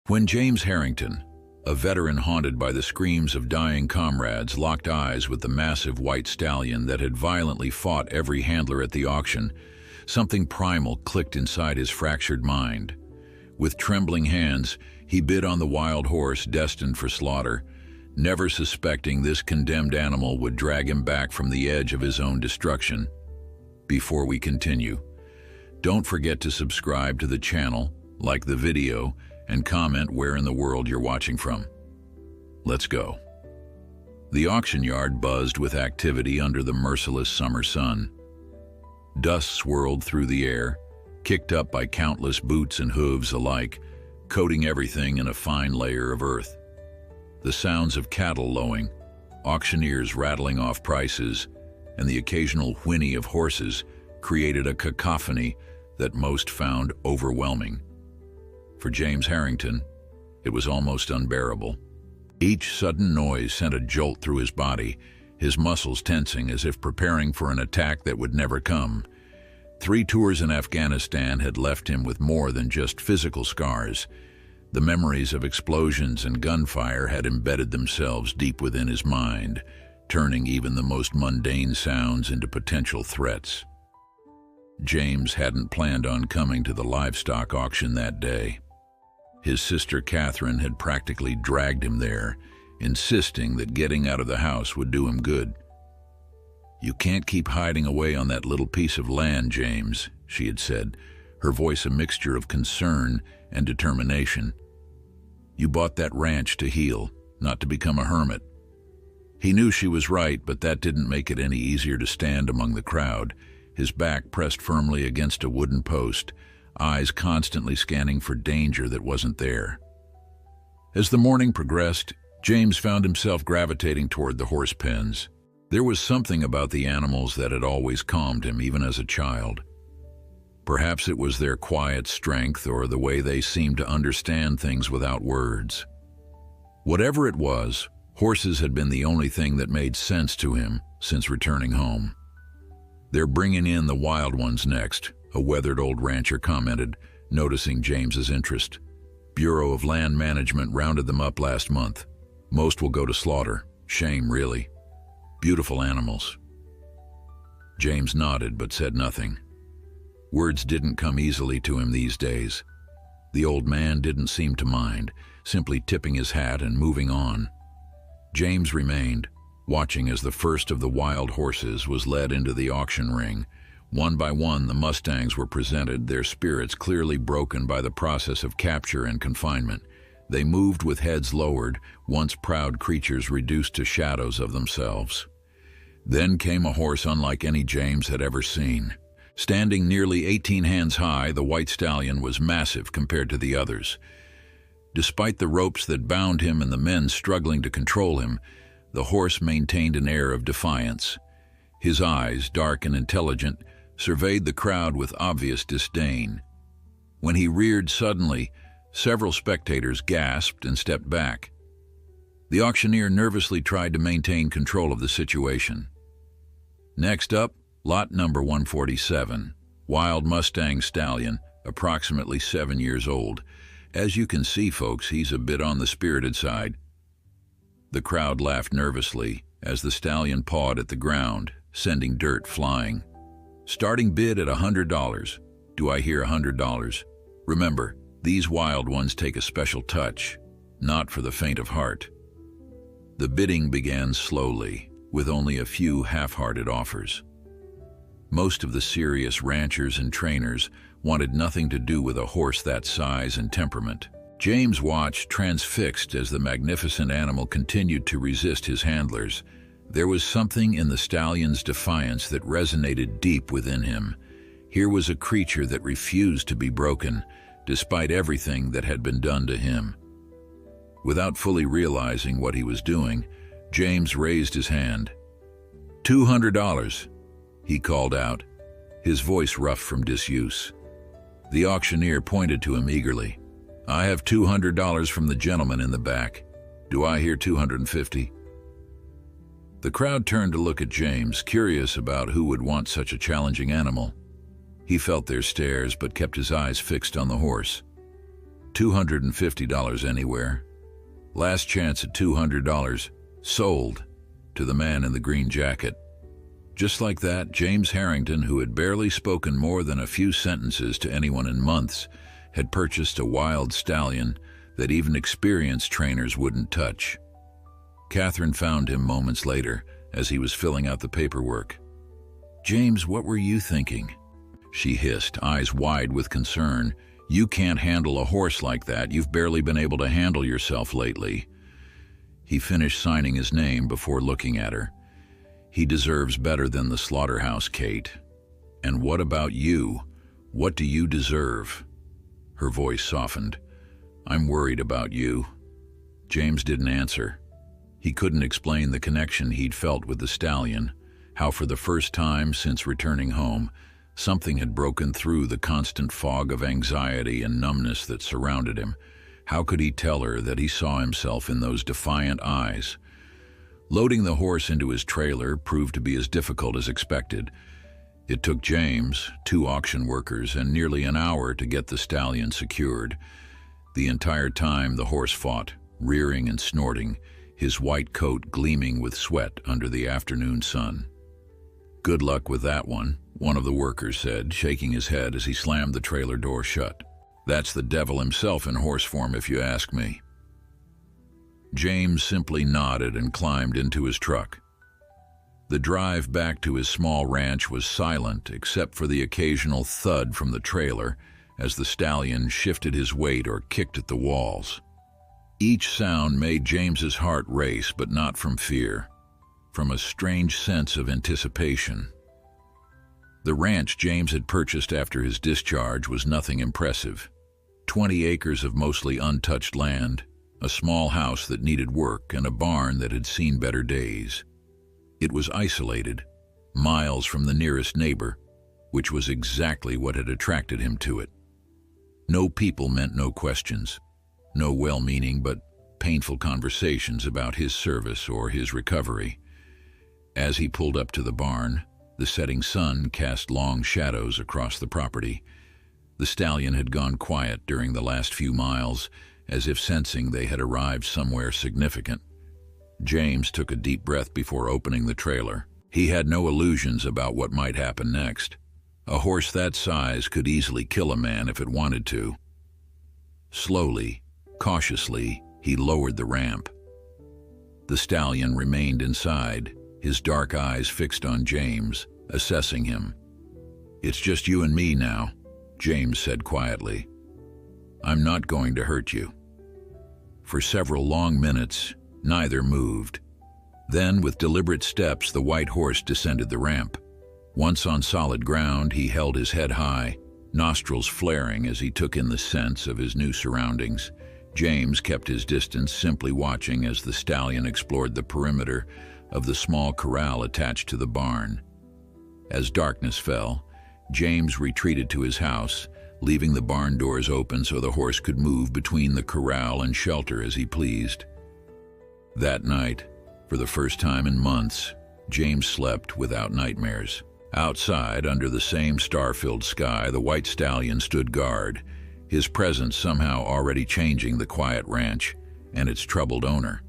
When James Harrington, a veteran haunted by the screams of dying comrades, locked eyes with the massive white stallion that had violently fought every handler at the auction, something primal clicked inside his fractured mind. With trembling hands, he bid on the wild horse destined for slaughter, never suspecting this condemned animal would drag him back from the edge of his own destruction. Before we continue, don't forget to subscribe to the channel, like the video, and comment where in the world you're watching from. Let's go. The auction yard buzzed with activity under the merciless summer sun. Dust swirled through the air, kicked up by countless boots and hooves alike, coating everything in a fine layer of earth. The sounds of cattle lowing, auctioneers rattling off prices, and the occasional whinny of horses created a cacophony that most found overwhelming. For James Harrington, it was almost unbearable. Each sudden noise sent a jolt through his body, his muscles tensing as if preparing for an attack that would never come. 3 tours in Afghanistan had left him with more than just physical scars. The memories of explosions and gunfire had embedded themselves deep within his mind, turning even the most mundane sounds into potential threats. James hadn't planned on coming to the livestock auction that day. His sister Catherine had practically dragged him there, insisting that getting out of the house would do him good. "You can't keep hiding away on that little piece of land, James," she had said, her voice a mixture of concern and determination. "You bought that ranch to heal, not to become a hermit." He knew she was right, but that didn't make it any easier to stand among the crowd, his back pressed firmly against a wooden post, eyes constantly scanning for danger that wasn't there. As the morning progressed, James found himself gravitating toward the horse pens. There was something about the animals that had always calmed him, even as a child. Perhaps it was their quiet strength or the way they seemed to understand things without words. Whatever it was, horses had been the only thing that made sense to him since returning home. "They're bringing in the wild ones next," a weathered old rancher commented, noticing James's interest. "Bureau of Land Management rounded them up last month. Most will go to slaughter. Shame, really. Beautiful animals." James nodded but said nothing. Words didn't come easily to him these days. The old man didn't seem to mind, simply tipping his hat and moving on. James remained, watching as the first of the wild horses was led into the auction ring. One by one, the Mustangs were presented, their spirits clearly broken by the process of capture and confinement. They moved with heads lowered, once proud creatures reduced to shadows of themselves. Then came a horse unlike any James had ever seen. Standing nearly 18 hands high, the white stallion was massive compared to the others. Despite the ropes that bound him and the men struggling to control him, the horse maintained an air of defiance. His eyes, dark and intelligent, surveyed the crowd with obvious disdain. When he reared suddenly, several spectators gasped and stepped back. The auctioneer nervously tried to maintain control of the situation. Next up, lot number 147, wild Mustang stallion, approximately 7 years old. As you can see, folks, he's a bit on the spirited side. The crowd laughed nervously as the stallion pawed at the ground, sending dirt flying. Starting bid at $100. Do I hear $100? Remember, these wild ones take a special touch, not for the faint of heart. The bidding began slowly, with only a few half-hearted offers. Most of the serious ranchers and trainers wanted nothing to do with a horse that size and temperament. James watched, transfixed, as the magnificent animal continued to resist his handlers. There was something in the stallion's defiance that resonated deep within him. Here was a creature that refused to be broken, despite everything that had been done to him. Without fully realizing what he was doing, James raised his hand. $200, he called out, his voice rough from disuse. The auctioneer pointed to him eagerly. "I have $200 from the gentleman in the back. Do I hear $250? The crowd turned to look at James, curious about who would want such a challenging animal. He felt their stares but kept his eyes fixed on the horse. $250 anywhere. Last chance at $200. Sold. To the man in the green jacket. Just like that, James Harrington, who had barely spoken more than a few sentences to anyone in months, had purchased a wild stallion that even experienced trainers wouldn't touch. Catherine found him moments later as he was filling out the paperwork. "James, what were you thinking?" she hissed, eyes wide with concern. "You can't handle a horse like that. You've barely been able to handle yourself lately." He finished signing his name before looking at her. "He deserves better than the slaughterhouse, Kate. And what about you? What do you deserve?" Her voice softened. "I'm worried about you." James didn't answer. He couldn't explain the connection he'd felt with the stallion, how for the first time since returning home, something had broken through the constant fog of anxiety and numbness that surrounded him. How could he tell her that he saw himself in those defiant eyes? Loading the horse into his trailer proved to be as difficult as expected. It took James, 2 auction workers, and nearly an hour to get the stallion secured. The entire time the horse fought, rearing and snorting, his white coat gleaming with sweat under the afternoon sun. "Good luck with that one," one of the workers said, shaking his head as he slammed the trailer door shut. "That's the devil himself in horse form, if you ask me." James simply nodded and climbed into his truck. The drive back to his small ranch was silent except for the occasional thud from the trailer as the stallion shifted his weight or kicked at the walls. Each sound made James's heart race, but not from fear, from a strange sense of anticipation. The ranch James had purchased after his discharge was nothing impressive. 20 acres of mostly untouched land, a small house that needed work, and a barn that had seen better days. It was isolated, miles from the nearest neighbor, which was exactly what had attracted him to it. No people meant no questions, no well-meaning but painful conversations about his service or his recovery. As he pulled up to the barn, the setting sun cast long shadows across the property. The stallion had gone quiet during the last few miles, as if sensing they had arrived somewhere significant. James took a deep breath before opening the trailer. He had no illusions about what might happen next. A horse that size could easily kill a man if it wanted to. Slowly, cautiously, he lowered the ramp. The stallion remained inside, his dark eyes fixed on James, assessing him. "It's just you and me now," James said quietly. "I'm not going to hurt you." For several long minutes, neither moved. Then, with deliberate steps, the white horse descended the ramp. Once on solid ground, he held his head high, nostrils flaring as he took in the sense of his new surroundings. James kept his distance, simply watching as the stallion explored the perimeter of the small corral attached to the barn. As darkness fell, James retreated to his house, leaving the barn doors open so the horse could move between the corral and shelter as he pleased. That night, for the first time in months, James slept without nightmares. Outside, under the same star-filled sky, the white stallion stood guard, his presence somehow already changing the quiet ranch and its troubled owner.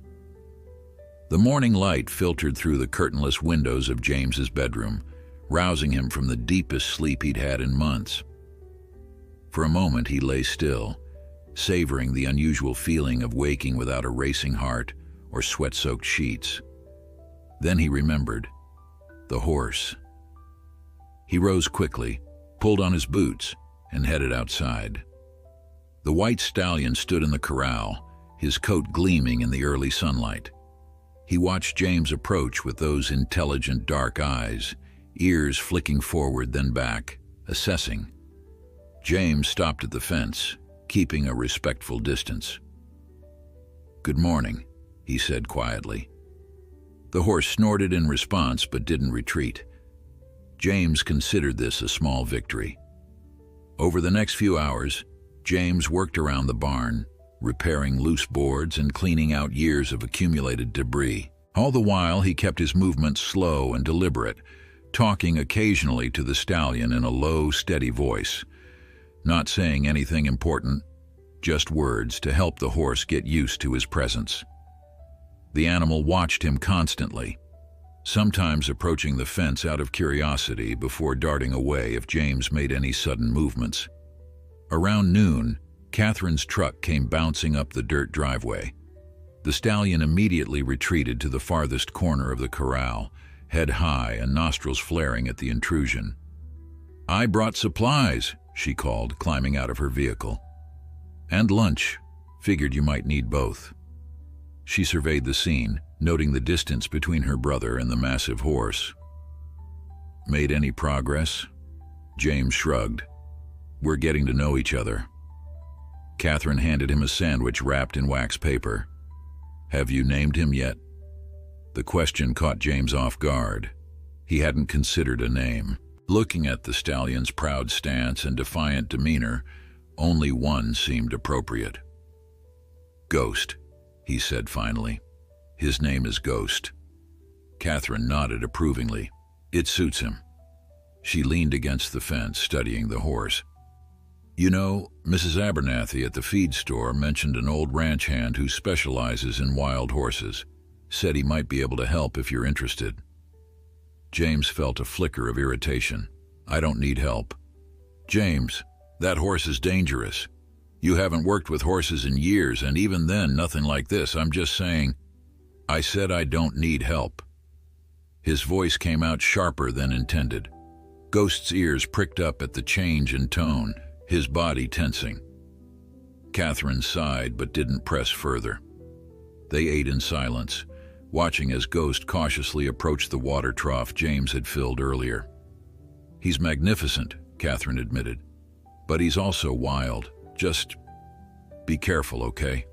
The morning light filtered through the curtainless windows of James's bedroom, rousing him from the deepest sleep he'd had in months. For a moment he lay still, savoring the unusual feeling of waking without a racing heart or sweat-soaked sheets. Then he remembered. The horse. He rose quickly, pulled on his boots, and headed outside. The white stallion stood in the corral, his coat gleaming in the early sunlight. He watched James approach with those intelligent dark eyes, ears flicking forward then back, assessing. James stopped at the fence, keeping a respectful distance. "Good morning," he said quietly. The horse snorted in response but didn't retreat. James considered this a small victory. Over the next few hours, James worked around the barn, repairing loose boards and cleaning out years of accumulated debris. All the while, he kept his movements slow and deliberate, talking occasionally to the stallion in a low, steady voice. Not saying anything important, just words to help the horse get used to his presence. The animal watched him constantly, sometimes approaching the fence out of curiosity before darting away if James made any sudden movements. Around noon, Catherine's truck came bouncing up the dirt driveway. The stallion immediately retreated to the farthest corner of the corral, head high and nostrils flaring at the intrusion. "I brought supplies," she called, climbing out of her vehicle. "And lunch. Figured you might need both." She surveyed the scene, noting the distance between her brother and the massive horse. "Made any progress?" James shrugged. "We're getting to know each other." Catherine handed him a sandwich wrapped in wax paper. "Have you named him yet?" The question caught James off guard. He hadn't considered a name. Looking at the stallion's proud stance and defiant demeanor, only one seemed appropriate. "Ghost," he said finally. "His name is Ghost." Catherine nodded approvingly. "It suits him." She leaned against the fence, studying the horse. "You know, Mrs. Abernathy at the feed store mentioned an old ranch hand who specializes in wild horses. Said he might be able to help if you're interested." James felt a flicker of irritation. "I don't need help." "James, that horse is dangerous. You haven't worked with horses in years, and even then, nothing like this. I'm just saying." "I said I don't need help." His voice came out sharper than intended. Ghost's ears pricked up at the change in tone, his body tensing. Catherine sighed but didn't press further. They ate in silence, watching as Ghost cautiously approached the water trough James had filled earlier. "He's magnificent," Catherine admitted, "but he's also wild. Just be careful, okay?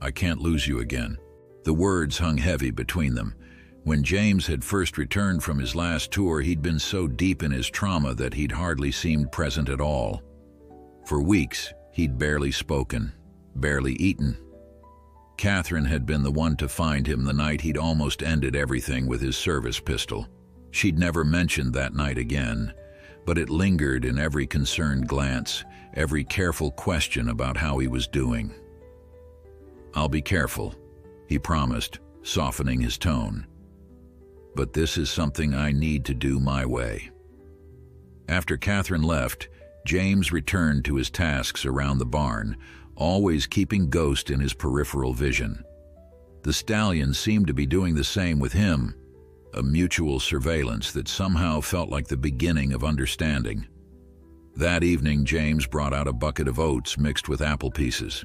I can't lose you again." The words hung heavy between them. When James had first returned from his last tour, he'd been so deep in his trauma that he'd hardly seemed present at all. For weeks, he'd barely spoken, barely eaten. Catherine had been the one to find him the night he'd almost ended everything with his service pistol. She'd never mentioned that night again, but it lingered in every concerned glance, every careful question about how he was doing. "I'll be careful," he promised, softening his tone. "But this is something I need to do my way." After Catherine left, James returned to his tasks around the barn, always keeping Ghost in his peripheral vision. The stallion seemed to be doing the same with him, a mutual surveillance that somehow felt like the beginning of understanding. That evening, James brought out a bucket of oats mixed with apple pieces.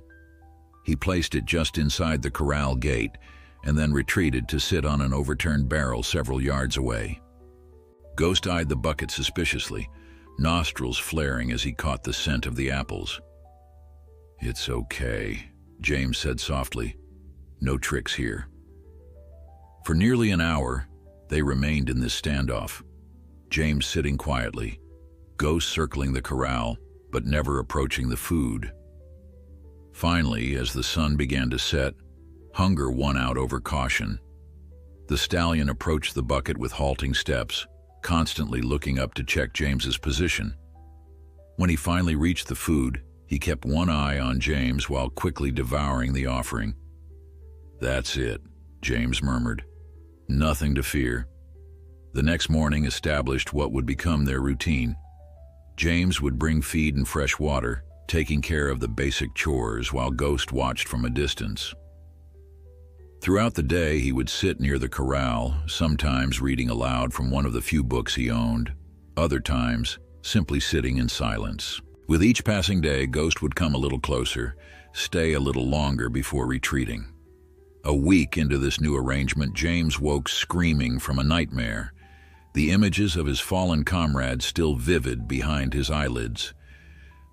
He placed it just inside the corral gate and then retreated to sit on an overturned barrel several yards away. Ghost eyed the bucket suspiciously, nostrils flaring as he caught the scent of the apples. "It's okay," James said softly. "No tricks here." For nearly an hour, they remained in this standoff, James sitting quietly, Ghost circling the corral, but never approaching the food. Finally, as the sun began to set, hunger won out over caution. The stallion approached the bucket with halting steps, constantly looking up to check James's position. When he finally reached the food, he kept one eye on James while quickly devouring the offering. "That's it," James murmured. "Nothing to fear." The next morning established what would become their routine. James would bring feed and fresh water, taking care of the basic chores while Ghost watched from a distance. Throughout the day, he would sit near the corral, sometimes reading aloud from one of the few books he owned, other times simply sitting in silence. With each passing day, Ghost would come a little closer, stay a little longer before retreating. A week into this new arrangement, James woke screaming from a nightmare, the images of his fallen comrades still vivid behind his eyelids.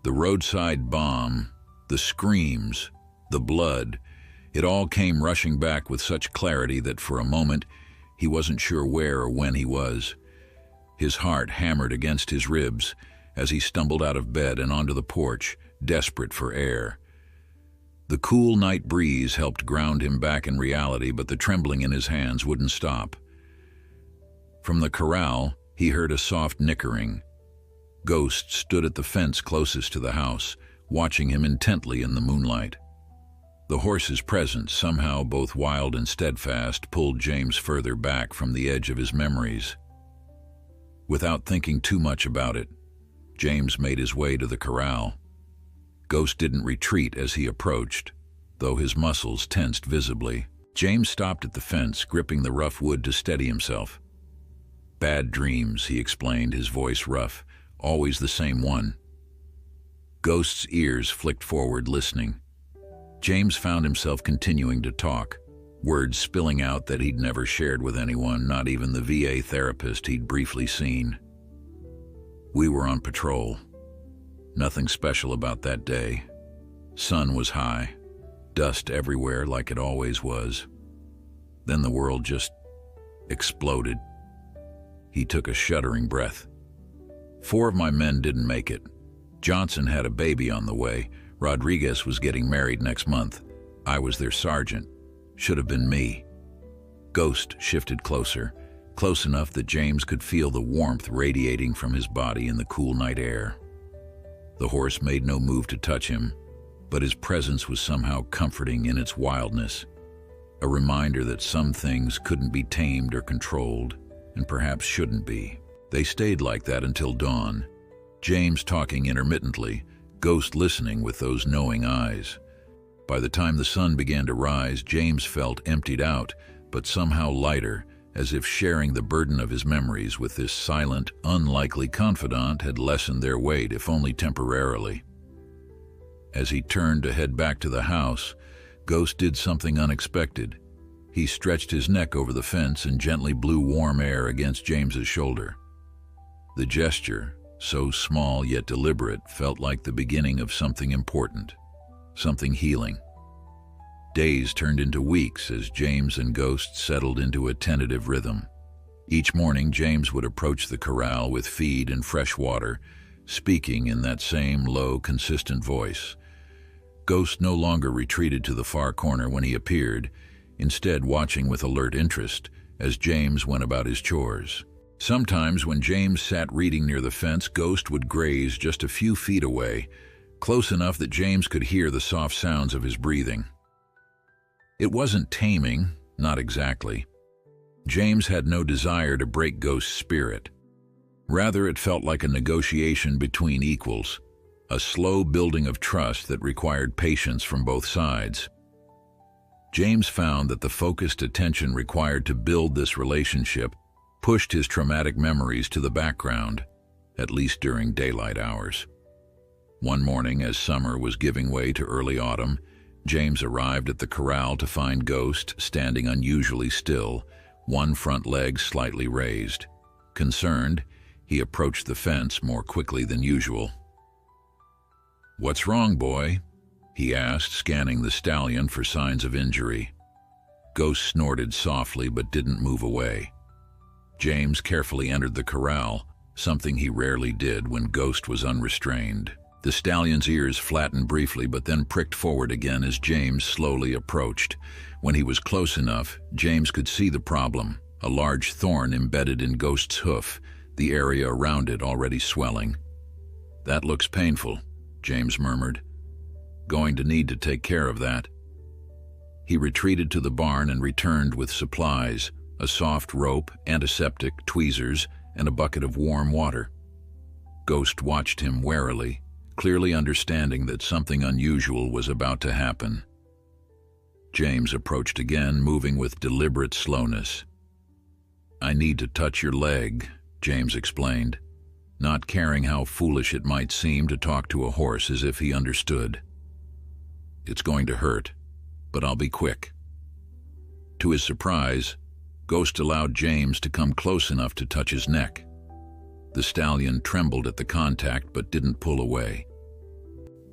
The roadside bomb, the screams, the blood, it all came rushing back with such clarity that for a moment he wasn't sure where or when he was. His heart hammered against his ribs as he stumbled out of bed and onto the porch, desperate for air. The cool night breeze helped ground him back in reality, but the trembling in his hands wouldn't stop. From the corral, he heard a soft nickering. Ghost stood at the fence closest to the house, watching him intently in the moonlight. The horse's presence, somehow both wild and steadfast, pulled James further back from the edge of his memories. Without thinking too much about it, James made his way to the corral. Ghost didn't retreat as he approached, though his muscles tensed visibly. James stopped at the fence, gripping the rough wood to steady himself. "Bad dreams," he explained, his voice rough. "Always the same one." Ghost's ears flicked forward, listening. James found himself continuing to talk, words spilling out that he'd never shared with anyone, not even the VA therapist he'd briefly seen. "We were on patrol. Nothing special about that day. Sun was high, dust everywhere like it always was. Then the world just exploded." He took a shuddering breath. "4 of my men didn't make it. Johnson had a baby on the way. Rodriguez was getting married next month. I was their sergeant. Should have been me." Ghost shifted closer, close enough that James could feel the warmth radiating from his body in the cool night air. The horse made no move to touch him, but his presence was somehow comforting in its wildness, a reminder that some things couldn't be tamed or controlled, and perhaps shouldn't be. They stayed like that until dawn, James talking intermittently, Ghost listening with those knowing eyes. By the time the sun began to rise, James felt emptied out, but somehow lighter, as if sharing the burden of his memories with this silent, unlikely confidant had lessened their weight, if only temporarily. As he turned to head back to the house, Ghost did something unexpected. He stretched his neck over the fence and gently blew warm air against James's shoulder. The gesture, so small yet deliberate, felt like the beginning of something important, something healing. Days turned into weeks as James and Ghost settled into a tentative rhythm. Each morning, James would approach the corral with feed and fresh water, speaking in that same low, consistent voice. Ghost no longer retreated to the far corner when he appeared, instead watching with alert interest as James went about his chores. Sometimes when James sat reading near the fence, Ghost would graze just a few feet away, close enough that James could hear the soft sounds of his breathing. It wasn't taming, not exactly. James had no desire to break Ghost's spirit. Rather, it felt like a negotiation between equals, a slow building of trust that required patience from both sides. James found that the focused attention required to build this relationship pushed his traumatic memories to the background, at least during daylight hours. One morning, as summer was giving way to early autumn, James arrived at the corral to find Ghost standing unusually still, one front leg slightly raised. Concerned, he approached the fence more quickly than usual. "What's wrong, boy?" he asked, scanning the stallion for signs of injury. Ghost snorted softly but didn't move away. James carefully entered the corral, something he rarely did when Ghost was unrestrained. The stallion's ears flattened briefly but then pricked forward again as James slowly approached. When he was close enough, James could see the problem, a large thorn embedded in Ghost's hoof, the area around it already swelling. "That looks painful," James murmured. "Going to need to take care of that." He retreated to the barn and returned with supplies, a soft rope, antiseptic, tweezers, and a bucket of warm water. Ghost watched him warily, clearly understanding that something unusual was about to happen. James approached again, moving with deliberate slowness. "I need to touch your leg," James explained, not caring how foolish it might seem to talk to a horse as if he understood. "It's going to hurt, but I'll be quick." To his surprise, Ghost allowed James to come close enough to touch his neck. The stallion trembled at the contact but didn't pull away.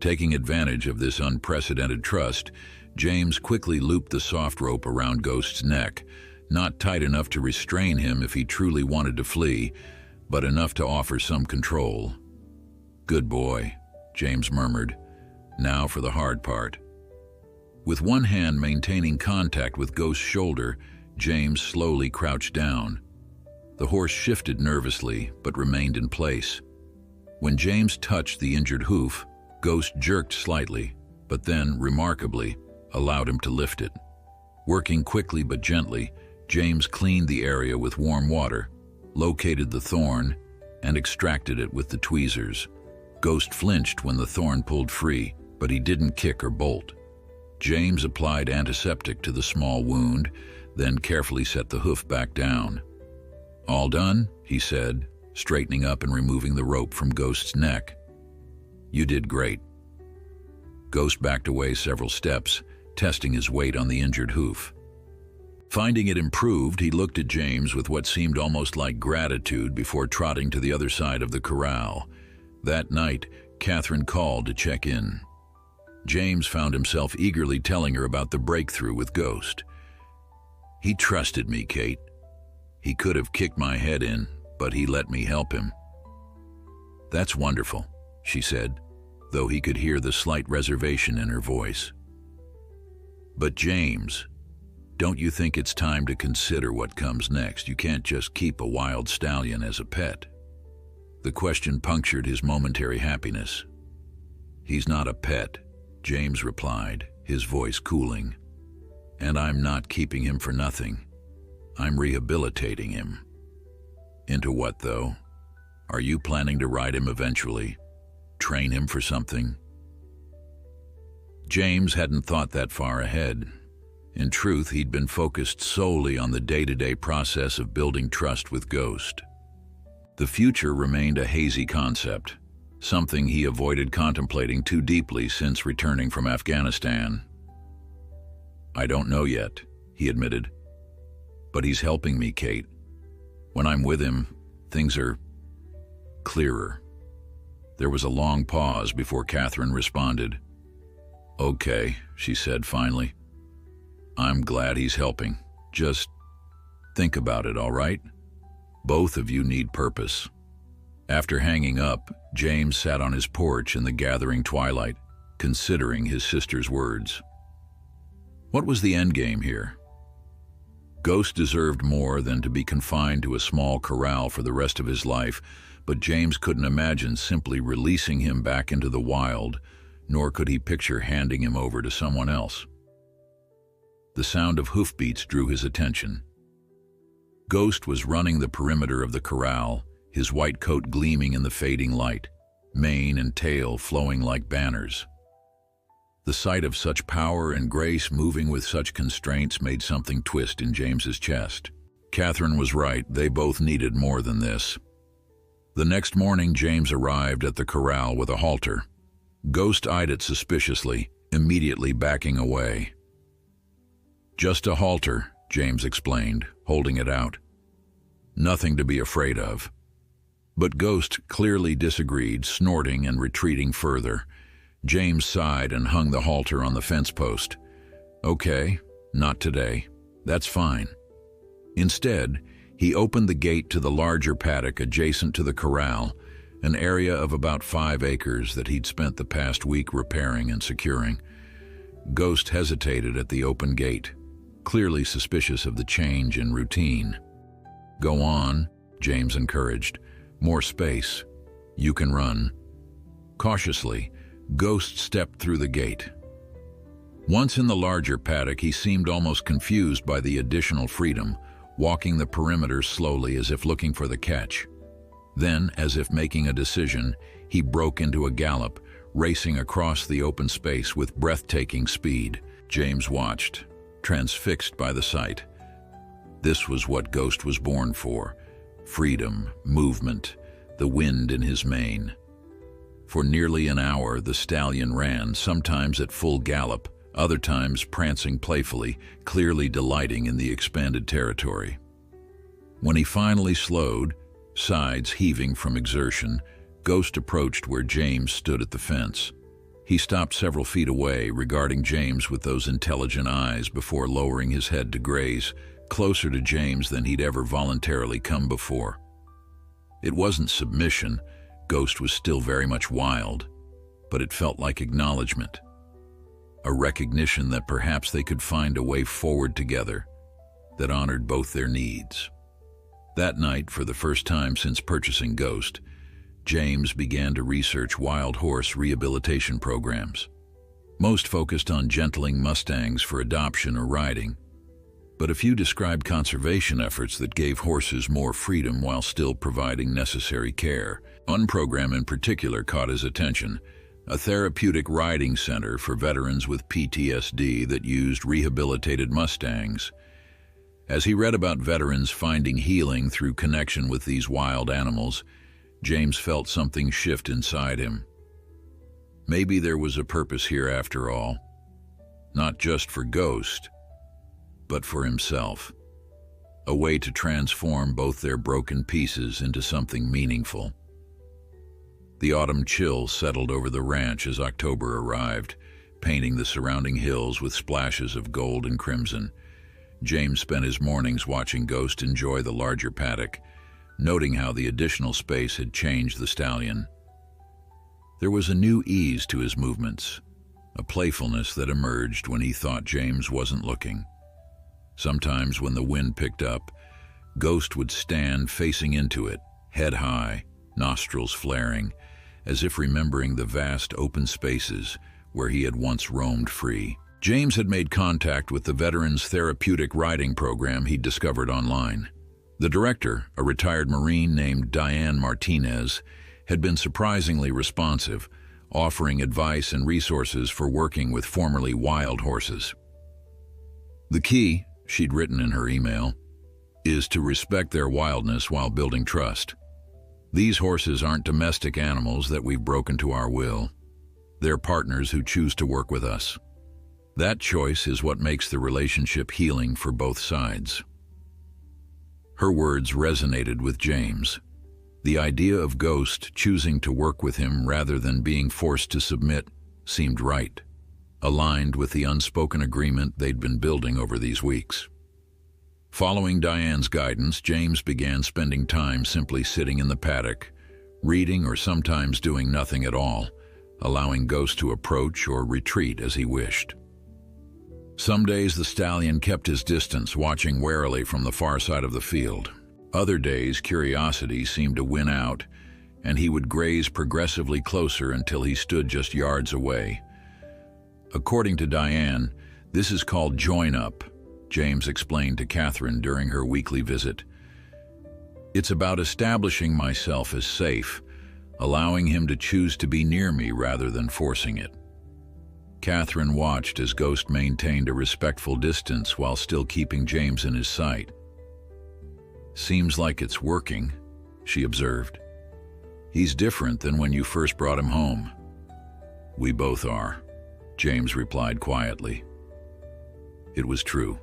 Taking advantage of this unprecedented trust, James quickly looped the soft rope around Ghost's neck, not tight enough to restrain him if he truly wanted to flee, but enough to offer some control. "Good boy," James murmured. "Now for the hard part." With one hand maintaining contact with Ghost's shoulder, James slowly crouched down. The horse shifted nervously, but remained in place. When James touched the injured hoof, Ghost jerked slightly, but then, remarkably, allowed him to lift it. Working quickly but gently, James cleaned the area with warm water, located the thorn, and extracted it with the tweezers. Ghost flinched when the thorn pulled free, but he didn't kick or bolt. James applied antiseptic to the small wound, then carefully set the hoof back down. "All done?" he said, straightening up and removing the rope from Ghost's neck. "You did great." Ghost backed away several steps, testing his weight on the injured hoof. Finding it improved, he looked at James with what seemed almost like gratitude before trotting to the other side of the corral. That night, Catherine called to check in. James found himself eagerly telling her about the breakthrough with Ghost. "He trusted me, Kate. He could have kicked my head in, but he let me help him." "That's wonderful," she said, though he could hear the slight reservation in her voice. "But James, don't you think it's time to consider what comes next? You can't just keep a wild stallion as a pet." The question punctured his momentary happiness. "He's not a pet," James replied, his voice cooling. "And I'm not keeping him for nothing. I'm rehabilitating him." "Into what, though? Are you planning to ride him eventually? Train him for something?" James hadn't thought that far ahead. In truth, he'd been focused solely on the day-to-day process of building trust with Ghost. The future remained a hazy concept, something he avoided contemplating too deeply since returning from Afghanistan. "I don't know yet," he admitted. "But he's helping me, Kate. When I'm with him, things are clearer." There was a long pause before Catherine responded. "Okay," she said finally. "I'm glad he's helping. Just think about it, all right? Both of you need purpose." After hanging up, James sat on his porch in the gathering twilight, considering his sister's words. What was the end game here? Ghost deserved more than to be confined to a small corral for the rest of his life, but James couldn't imagine simply releasing him back into the wild, nor could he picture handing him over to someone else. The sound of hoofbeats drew his attention. Ghost was running the perimeter of the corral, his white coat gleaming in the fading light, mane and tail flowing like banners. The sight of such power and grace moving with such constraints made something twist in James's chest. Catherine was right, they both needed more than this. The next morning, James arrived at the corral with a halter. Ghost eyed it suspiciously, immediately backing away. "Just a halter," James explained, holding it out. "Nothing to be afraid of." But Ghost clearly disagreed, snorting and retreating further. James sighed and hung the halter on the fence post. "Okay, not today. That's fine." Instead, he opened the gate to the larger paddock adjacent to the corral, an area of about 5 acres that he'd spent the past week repairing and securing. Ghost hesitated at the open gate, clearly suspicious of the change in routine. "Go on," James encouraged. "More space. You can run." Cautiously, Ghost stepped through the gate. Once in the larger paddock, he seemed almost confused by the additional freedom, walking the perimeter slowly as if looking for the catch. Then, as if making a decision, he broke into a gallop, racing across the open space with breathtaking speed. James watched, transfixed by the sight. This was what Ghost was born for: freedom, movement, the wind in his mane. For nearly an hour, the stallion ran, sometimes at full gallop, other times prancing playfully, clearly delighting in the expanded territory. When he finally slowed, sides heaving from exertion, Ghost approached where James stood at the fence. He stopped several feet away, regarding James with those intelligent eyes before lowering his head to graze, closer to James than he'd ever voluntarily come before. It wasn't submission. Ghost was still very much wild, but it felt like acknowledgement. A recognition that perhaps they could find a way forward together that honored both their needs. That night, for the first time since purchasing Ghost, James began to research wild horse rehabilitation programs, most focused on gentling mustangs for adoption or riding, but a few described conservation efforts that gave horses more freedom while still providing necessary care. One program in particular caught his attention, a therapeutic riding center for veterans with PTSD that used rehabilitated mustangs. As he read about veterans finding healing through connection with these wild animals, James felt something shift inside him. Maybe there was a purpose here after all, not just for Ghost, but for himself. A way to transform both their broken pieces into something meaningful. The autumn chill settled over the ranch as October arrived, painting the surrounding hills with splashes of gold and crimson. James spent his mornings watching Ghost enjoy the larger paddock, noting how the additional space had changed the stallion. There was a new ease to his movements, a playfulness that emerged when he thought James wasn't looking. Sometimes when the wind picked up, Ghost would stand facing into it, head high, nostrils flaring, as if remembering the vast open spaces where he had once roamed free. James had made contact with the Veterans Therapeutic Riding program he'd discovered online. The director, a retired Marine named Diane Martinez, had been surprisingly responsive, offering advice and resources for working with formerly wild horses. The key, she'd written in her email, is to respect their wildness while building trust. These horses aren't domestic animals that we've broken to our will. They're partners who choose to work with us. That choice is what makes the relationship healing for both sides. Her words resonated with James. The idea of Ghost choosing to work with him rather than being forced to submit seemed right, aligned with the unspoken agreement they'd been building over these weeks. Following Diane's guidance, James began spending time simply sitting in the paddock, reading or sometimes doing nothing at all, allowing Ghost to approach or retreat as he wished. Some days the stallion kept his distance, watching warily from the far side of the field. Other days, curiosity seemed to win out, and he would graze progressively closer until he stood just yards away. According to Diane, this is called join-up, James explained to Catherine during her weekly visit. It's about establishing myself as safe, allowing him to choose to be near me rather than forcing it. Catherine watched as Ghost maintained a respectful distance while still keeping James in his sight. Seems like it's working, she observed. He's different than when you first brought him home. We both are, James replied quietly. It was true.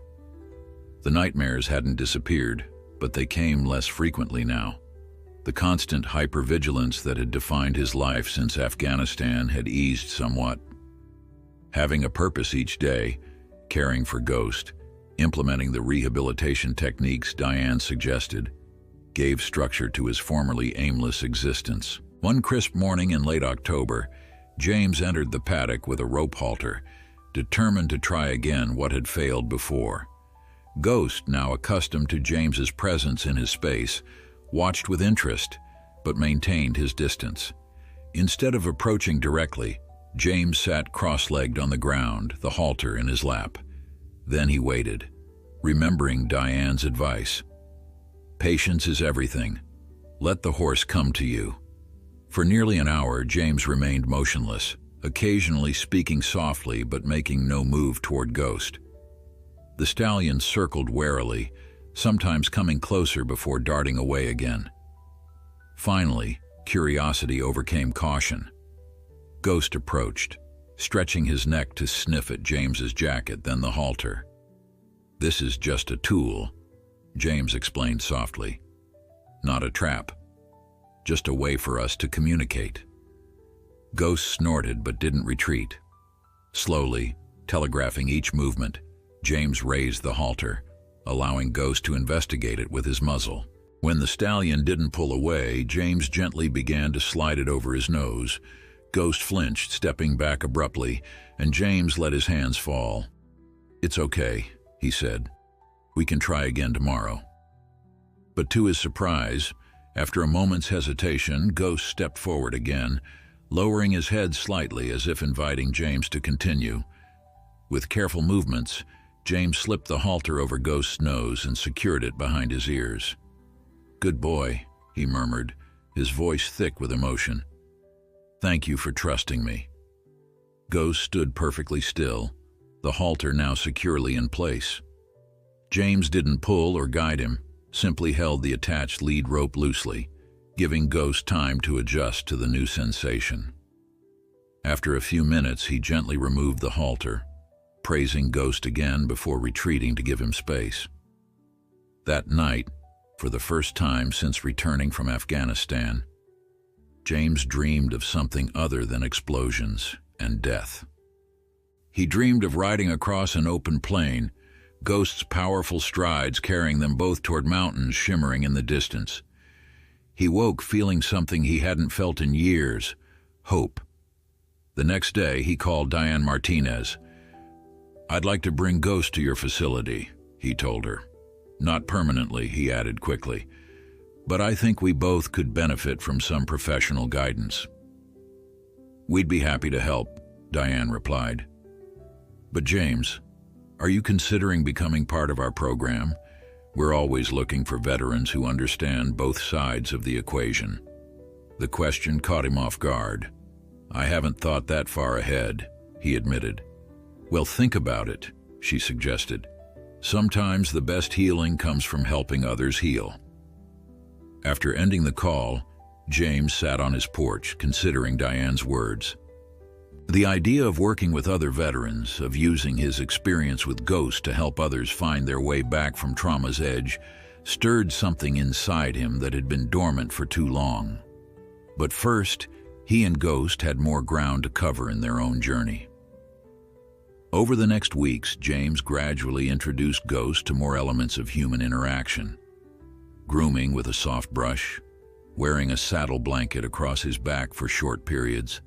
The nightmares hadn't disappeared, but they came less frequently now. The constant hypervigilance that had defined his life since Afghanistan had eased somewhat. Having a purpose each day, caring for Ghost, implementing the rehabilitation techniques Diane suggested, gave structure to his formerly aimless existence. One crisp morning in late October, James entered the paddock with a rope halter, determined to try again what had failed before. Ghost, now accustomed to James's presence in his space, watched with interest, but maintained his distance. Instead of approaching directly, James sat cross-legged on the ground, the halter in his lap. Then he waited, remembering Diane's advice. Patience is everything. Let the horse come to you. For nearly an hour, James remained motionless, occasionally speaking softly but making no move toward Ghost. The stallion circled warily, sometimes coming closer before darting away again. Finally, curiosity overcame caution. Ghost approached, stretching his neck to sniff at James's jacket, then the halter. This is just a tool, James explained softly. Not a trap. Just a way for us to communicate. Ghost snorted but didn't retreat. Slowly, telegraphing each movement, James raised the halter, allowing Ghost to investigate it with his muzzle. When the stallion didn't pull away, James gently began to slide it over his nose. Ghost flinched, stepping back abruptly, and James let his hands fall. It's okay, he said. We can try again tomorrow. But to his surprise, After a moment's hesitation, Ghost stepped forward again, lowering his head slightly as if inviting James to continue. With careful movements, James slipped the halter over Ghost's nose and secured it behind his ears. "Good boy," he murmured, his voice thick with emotion. "Thank you for trusting me." Ghost stood perfectly still, the halter now securely in place. James didn't pull or guide him, simply held the attached lead rope loosely, giving Ghost time to adjust to the new sensation. After a few minutes, he gently removed the halter, praising Ghost again before retreating to give him space. That night, for the first time since returning from Afghanistan, James dreamed of something other than explosions and death. He dreamed of riding across an open plain, Ghost's powerful strides carrying them both toward mountains shimmering in the distance. He woke feeling something he hadn't felt in years: hope. The next day, he called Diane Martinez. "I'd like to bring Ghost to your facility," he told her. "Not permanently," he added quickly, "but I think we both could benefit from some professional guidance." "We'd be happy to help," Diane replied. "But James, are you considering becoming part of our program? We're always looking for veterans who understand both sides of the equation." The question caught him off guard. "I haven't thought that far ahead," he admitted. "Well, think about it," she suggested. "Sometimes the best healing comes from helping others heal." After ending the call, James sat on his porch, considering Diane's words. The idea of working with other veterans, of using his experience with Ghost to help others find their way back from trauma's edge, stirred something inside him that had been dormant for too long. But first, he and Ghost had more ground to cover in their own journey. Over the next weeks, James gradually introduced Ghost to more elements of human interaction. Grooming with a soft brush, wearing a saddle blanket across his back for short periods,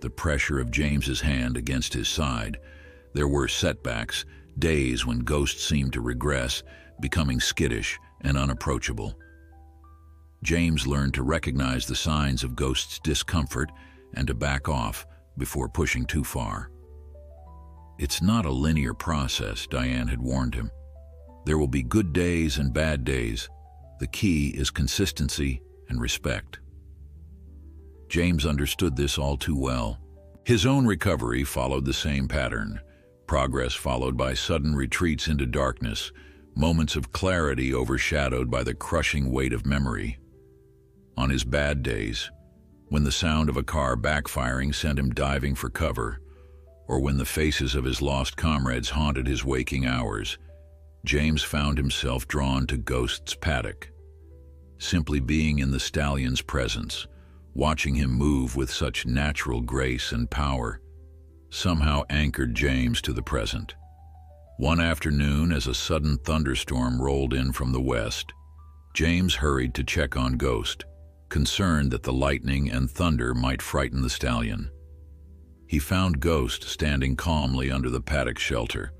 the pressure of James's hand against his side. There were setbacks, days when Ghost seemed to regress, becoming skittish and unapproachable. James learned to recognize the signs of Ghost's discomfort and to back off before pushing too far. "It's not a linear process," Diane had warned him. "There will be good days and bad days. The key is consistency and respect." James understood this all too well. His own recovery followed the same pattern: progress followed by sudden retreats into darkness, moments of clarity overshadowed by the crushing weight of memory. On his bad days, when the sound of a car backfiring sent him diving for cover, or when the faces of his lost comrades haunted his waking hours, James found himself drawn to Ghost's paddock. Simply being in the stallion's presence, watching him move with such natural grace and power, somehow anchored James to the present. One afternoon, as a sudden thunderstorm rolled in from the west, James hurried to check on Ghost, concerned that the lightning and thunder might frighten the stallion. He found Ghost standing calmly under the paddock shelter,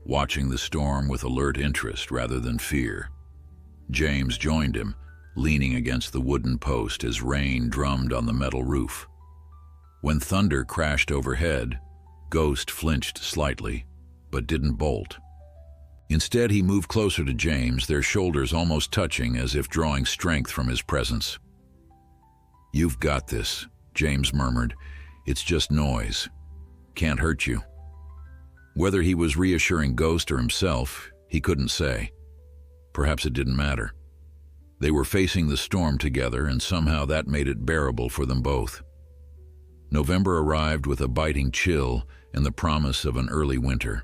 watching the storm with alert interest rather than fear. James joined him, leaning against the wooden post as rain drummed on the metal roof. When thunder crashed overhead, Ghost flinched slightly, but didn't bolt. Instead, he moved closer to James, their shoulders almost touching as if drawing strength from his presence. "You've got this," James murmured. "It's just noise. Can't hurt you." Whether he was reassuring Ghost or himself, he couldn't say. Perhaps it didn't matter. They were facing the storm together, and somehow that made it bearable for them both. November arrived with a biting chill and the promise of an early winter.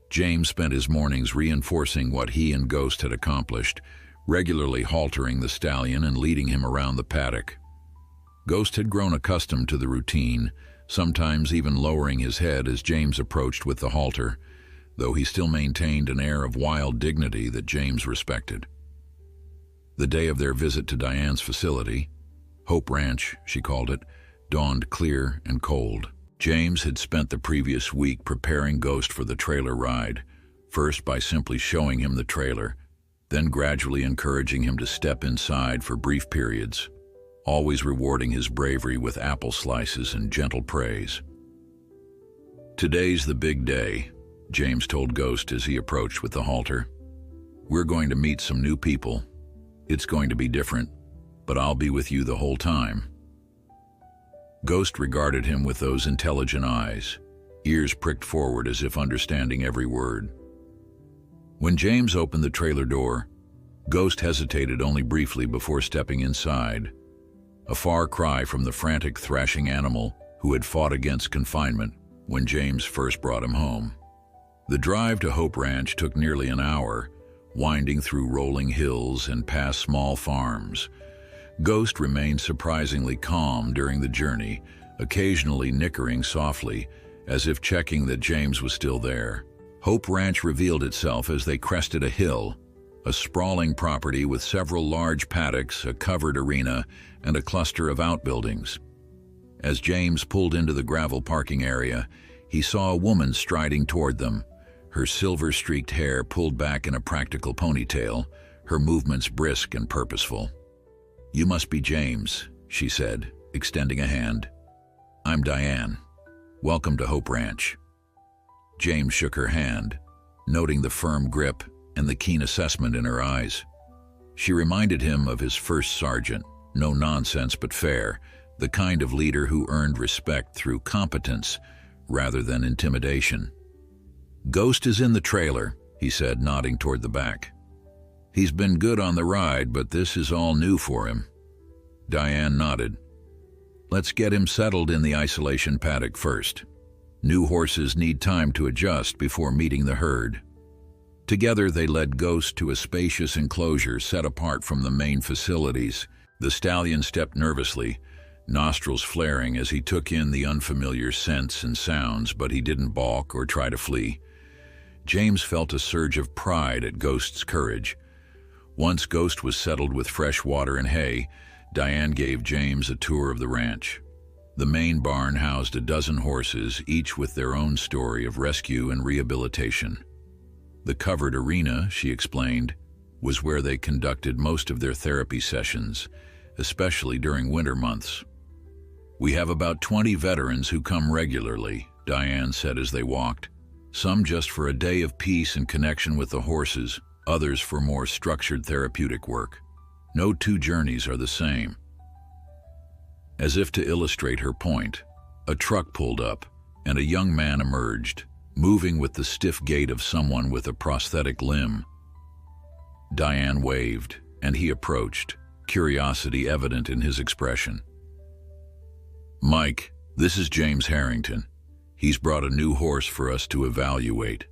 James spent his mornings reinforcing what he and Ghost had accomplished, regularly haltering the stallion and leading him around the paddock. Ghost had grown accustomed to the routine, sometimes even lowering his head as James approached with the halter, though he still maintained an air of wild dignity that James respected. The day of their visit to Diane's facility, Hope Ranch, she called it, dawned clear and cold. James had spent the previous week preparing Ghost for the trailer ride, first by simply showing him the trailer, then gradually encouraging him to step inside for brief periods, always rewarding his bravery with apple slices and gentle praise. "Today's the big day," James told Ghost as he approached with the halter. "We're going to meet some new people. It's going to be different, but I'll be with you the whole time." Ghost regarded him with those intelligent eyes, ears pricked forward as if understanding every word. When James opened the trailer door, Ghost hesitated only briefly before stepping inside, a far cry from the frantic, thrashing animal who had fought against confinement when James first brought him home. The drive to Hope Ranch took nearly an hour, winding through rolling hills and past small farms. Ghost remained surprisingly calm during the journey, occasionally nickering softly, as if checking that James was still there. Hope Ranch revealed itself as they crested a hill, a sprawling property with several large paddocks, a covered arena, and a cluster of outbuildings. As James pulled into the gravel parking area, he saw a woman striding toward them, her silver-streaked hair pulled back in a practical ponytail, her movements brisk and purposeful. "You must be James," she said, extending a hand. "I'm Diane. Welcome to Hope Ranch." James shook her hand, noting the firm grip and the keen assessment in her eyes. She reminded him of his first sergeant, no nonsense but fair, the kind of leader who earned respect through competence rather than intimidation. "Ghost is in the trailer," he said, nodding toward the back. "He's been good on the ride, but this is all new for him." Diane nodded. "Let's get him settled in the isolation paddock first. New horses need time to adjust before meeting the herd." Together they led Ghost to a spacious enclosure set apart from the main facilities. The stallion stepped nervously, nostrils flaring as he took in the unfamiliar scents and sounds, but he didn't balk or try to flee. James felt a surge of pride at Ghost's courage. Once Ghost was settled with fresh water and hay, Diane gave James a tour of the ranch. The main barn housed a dozen horses, each with their own story of rescue and rehabilitation. The covered arena, she explained, was where they conducted most of their therapy sessions, especially during winter months. "We have about 20 veterans who come regularly," Diane said as they walked. "Some just for a day of peace and connection with the horses, others for more structured therapeutic work. No two journeys are the same." As if to illustrate her point, a truck pulled up, and a young man emerged, moving with the stiff gait of someone with a prosthetic limb. Diane waved, and he approached, curiosity evident in his expression. "Mike, this is James Harrington. He's brought a new horse for us to evaluate."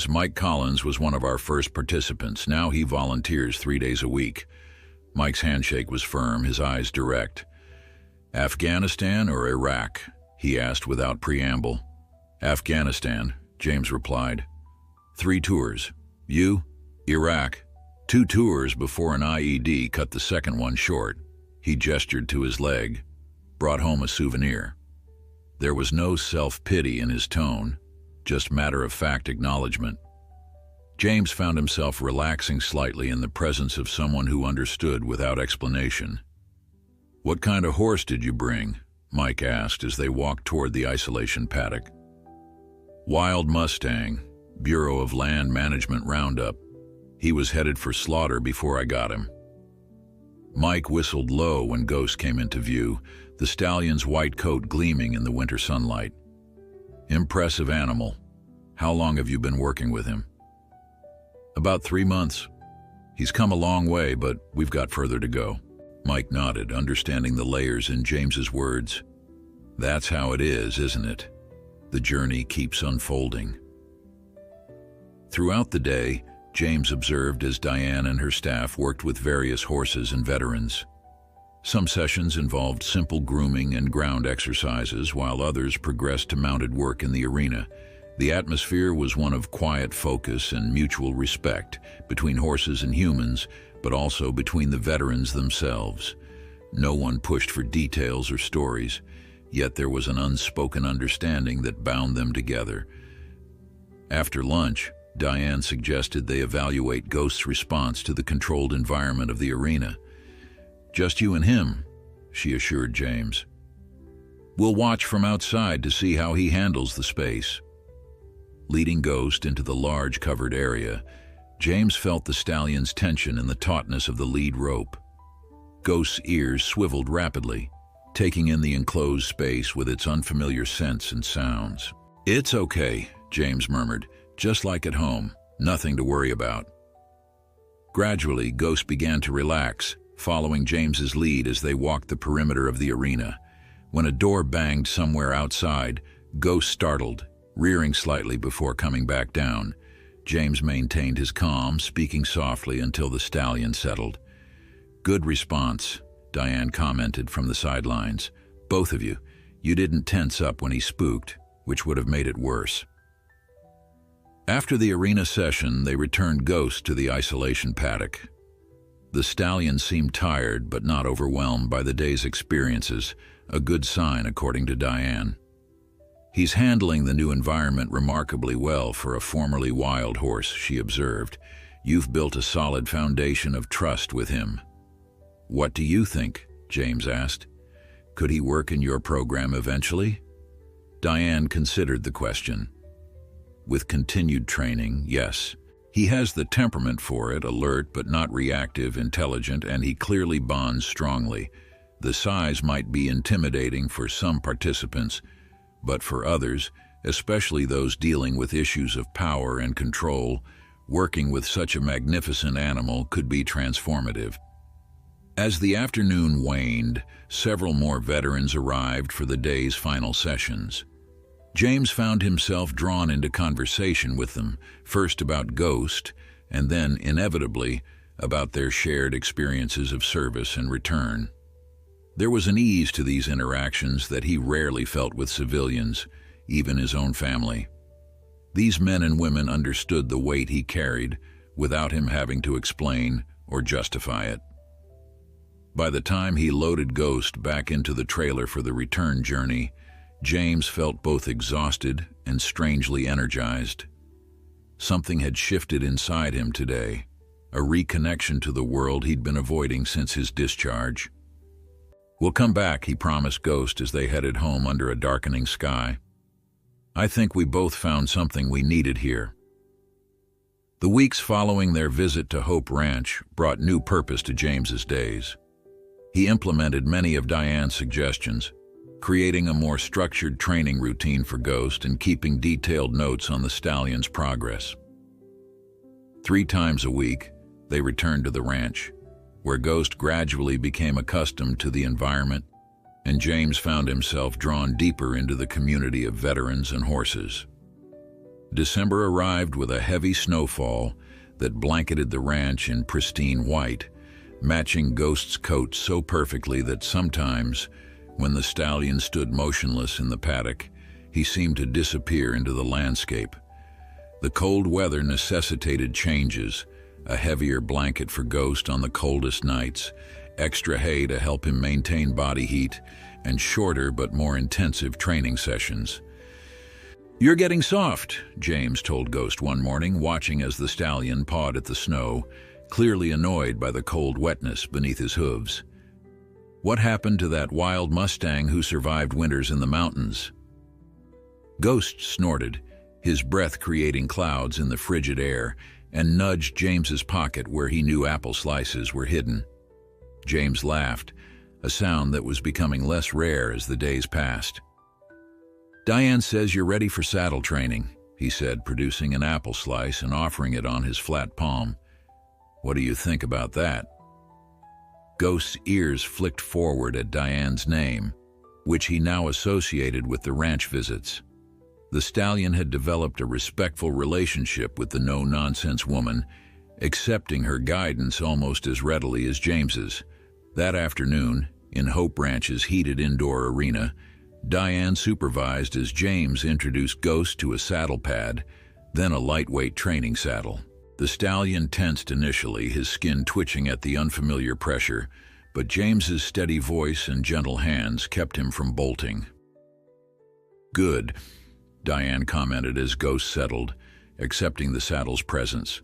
Mike Collins was one of our first participants. Now he volunteers 3 days a week. Mike's handshake was firm, his eyes direct. "Afghanistan or Iraq?" he asked without preamble. "Afghanistan," James replied. 3 tours. "You?" "Iraq. 2 tours before an IED cut the second one short." He gestured to his leg, brought home a souvenir. There was no self-pity in his tone, just matter-of-fact acknowledgement. James found himself relaxing slightly in the presence of someone who understood without explanation. "What kind of horse did you bring?" Mike asked as they walked toward the isolation paddock. "Wild Mustang, Bureau of Land Management roundup. He was headed for slaughter before I got him." Mike whistled low when Ghost came into view, the stallion's white coat gleaming in the winter sunlight. "Impressive animal. How long have you been working with him?" "About 3 months. He's come a long way, but we've got further to go." Mike nodded, understanding the layers in James's words. "That's how it is, isn't it? The journey keeps unfolding." Throughout the day, James observed as Diane and her staff worked with various horses and veterans. Some sessions involved simple grooming and ground exercises, while others progressed to mounted work in the arena. The atmosphere was one of quiet focus and mutual respect between horses and humans, but also between the veterans themselves. No one pushed for details or stories, yet there was an unspoken understanding that bound them together. After lunch, Diane suggested they evaluate Ghost's response to the controlled environment of the arena. "Just you and him," she assured James. "We'll watch from outside to see how he handles the space." Leading Ghost into the large covered area, James felt the stallion's tension and the tautness of the lead rope. Ghost's ears swiveled rapidly, taking in the enclosed space with its unfamiliar scents and sounds. "It's okay," James murmured. "Just like at home. Nothing to worry about." Gradually, Ghost began to relax, following James's lead as they walked the perimeter of the arena. When a door banged somewhere outside, Ghost startled, rearing slightly before coming back down. James maintained his calm, speaking softly until the stallion settled. "Good response," Diane commented from the sidelines. "Both of you. You didn't tense up when he spooked, which would have made it worse." After the arena session, they returned Ghost to the isolation paddock. The stallion seemed tired but not overwhelmed by the day's experiences, a good sign according to Diane. "He's handling the new environment remarkably well for a formerly wild horse," she observed. "You've built a solid foundation of trust with him." "What do you think?" James asked. "Could he work in your program eventually?" Diane considered the question. "With continued training, yes. He has the temperament for it, alert but not reactive, intelligent, and he clearly bonds strongly. The size might be intimidating for some participants, but for others, especially those dealing with issues of power and control, working with such a magnificent animal could be transformative." As the afternoon waned, several more veterans arrived for the day's final sessions. James found himself drawn into conversation with them, first about Ghost, and then, inevitably, about their shared experiences of service and return. There was an ease to these interactions that he rarely felt with civilians, even his own family. These men and women understood the weight he carried without him having to explain or justify it. By the time he loaded Ghost back into the trailer for the return journey, James felt both exhausted and strangely energized. Something had shifted inside him today, a reconnection to the world he'd been avoiding since his discharge. "We'll come back," he promised Ghost as they headed home under a darkening sky. "I think we both found something we needed here." The weeks following their visit to Hope Ranch brought new purpose to James's days. He implemented many of Diane's suggestions, creating a more structured training routine for Ghost and keeping detailed notes on the stallion's progress. 3 times a week, they returned to the ranch, where Ghost gradually became accustomed to the environment, and James found himself drawn deeper into the community of veterans and horses. December arrived with a heavy snowfall that blanketed the ranch in pristine white, matching Ghost's coat so perfectly that sometimes, when the stallion stood motionless in the paddock, he seemed to disappear into the landscape. The cold weather necessitated changes, a heavier blanket for Ghost on the coldest nights, extra hay to help him maintain body heat, and shorter but more intensive training sessions. "You're getting soft," James told Ghost one morning, watching as the stallion pawed at the snow, clearly annoyed by the cold wetness beneath his hooves. "What happened to that wild Mustang who survived winters in the mountains?" Ghost snorted, his breath creating clouds in the frigid air, and nudged James's pocket where he knew apple slices were hidden. James laughed, a sound that was becoming less rare as the days passed. "Diane says you're ready for saddle training," he said, producing an apple slice and offering it on his flat palm. "What do you think about that?" Ghost's ears flicked forward at Diane's name, which he now associated with the ranch visits. The stallion had developed a respectful relationship with the no-nonsense woman, accepting her guidance almost as readily as James's. That afternoon, in Hope Ranch's heated indoor arena, Diane supervised as James introduced Ghost to a saddle pad, then a lightweight training saddle. The stallion tensed initially, his skin twitching at the unfamiliar pressure, but James's steady voice and gentle hands kept him from bolting. "Good," Diane commented as Ghost settled, accepting the saddle's presence.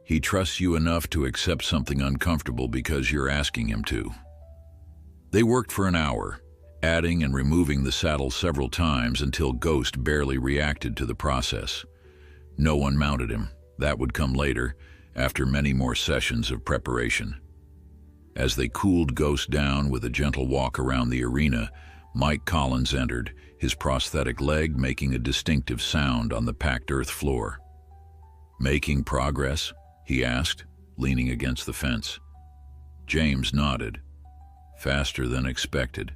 He trusts you enough to accept something uncomfortable because you're asking him to. They worked for an hour, adding and removing the saddle several times until Ghost barely reacted to the process. No one mounted him. That would come later, after many more sessions of preparation. As they cooled Ghost down with a gentle walk around the arena, Mike Collins entered, his prosthetic leg making a distinctive sound on the packed earth floor. "Making progress?" he asked, leaning against the fence. James nodded. "Faster than expected.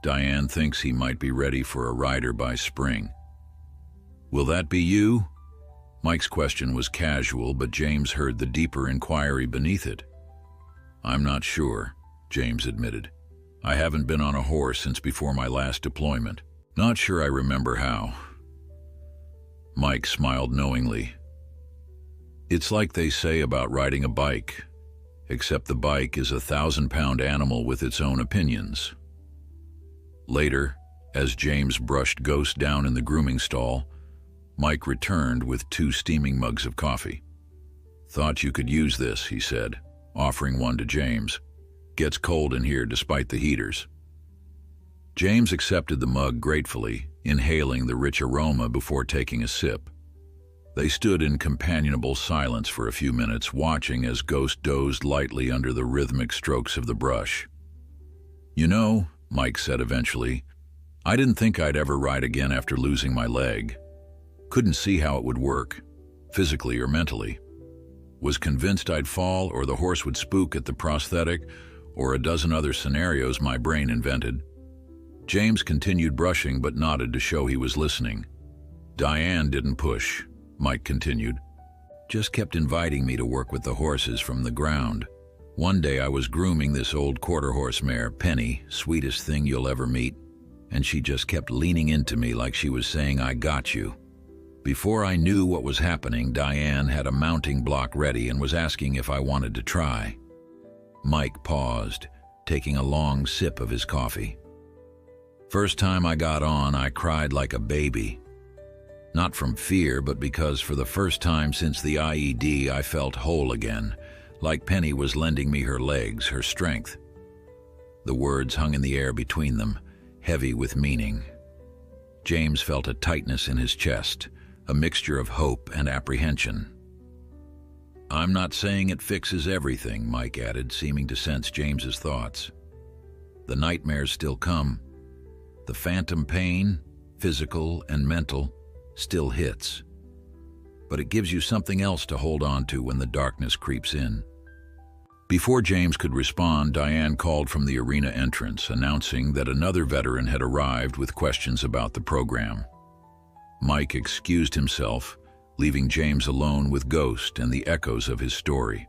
Diane thinks he might be ready for a rider by spring." "Will that be you?" Mike's question was casual, but James heard the deeper inquiry beneath it. "I'm not sure," James admitted. "I haven't been on a horse since before my last deployment. Not sure I remember how." Mike smiled knowingly. "It's like they say about riding a bike, except the bike is a 1,000-pound animal with its own opinions." Later, as James brushed Ghost down in the grooming stall, Mike returned with 2 steaming mugs of coffee. "Thought you could use this," he said, offering one to James. "Gets cold in here despite the heaters." James accepted the mug gratefully, inhaling the rich aroma before taking a sip. They stood in companionable silence for a few minutes, watching as Ghost dozed lightly under the rhythmic strokes of the brush. "You know," Mike said eventually, "I didn't think I'd ever ride again after losing my leg. Couldn't see how it would work, physically or mentally. Was convinced I'd fall or the horse would spook at the prosthetic or a dozen other scenarios my brain invented." James continued brushing but nodded to show he was listening. "Diane didn't push," Mike continued. "Just kept inviting me to work with the horses from the ground. One day I was grooming this old quarter-horse mare, Penny, sweetest thing you'll ever meet, and she just kept leaning into me like she was saying, 'I got you.' Before I knew what was happening, Diane had a mounting block ready and was asking if I wanted to try." Mike paused, taking a long sip of his coffee. "First time I got on, I cried like a baby. Not from fear, but because for the first time since the IED, I felt whole again, like Penny was lending me her legs, her strength." The words hung in the air between them, heavy with meaning. James felt a tightness in his chest, a mixture of hope and apprehension. "I'm not saying it fixes everything," Mike added, seeming to sense James's thoughts. "The nightmares still come. The phantom pain, physical and mental, still hits. But it gives you something else to hold on to when the darkness creeps in." Before James could respond, Diane called from the arena entrance, announcing that another veteran had arrived with questions about the program. Mike excused himself, leaving James alone with Ghost and the echoes of his story.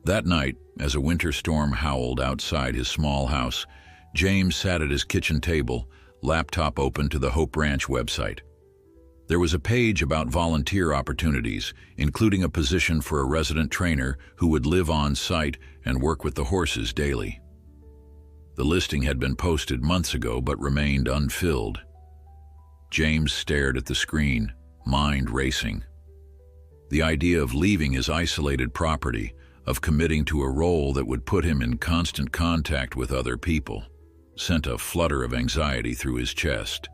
That night, as a winter storm howled outside his small house, James sat at his kitchen table, laptop open to the Hope Ranch website. There was a page about volunteer opportunities, including a position for a resident trainer who would live on site and work with the horses daily. The listing had been posted months ago but remained unfilled. James stared at the screen, mind racing. The idea of leaving his isolated property, of committing to a role that would put him in constant contact with other people, sent a flutter of anxiety through his chest.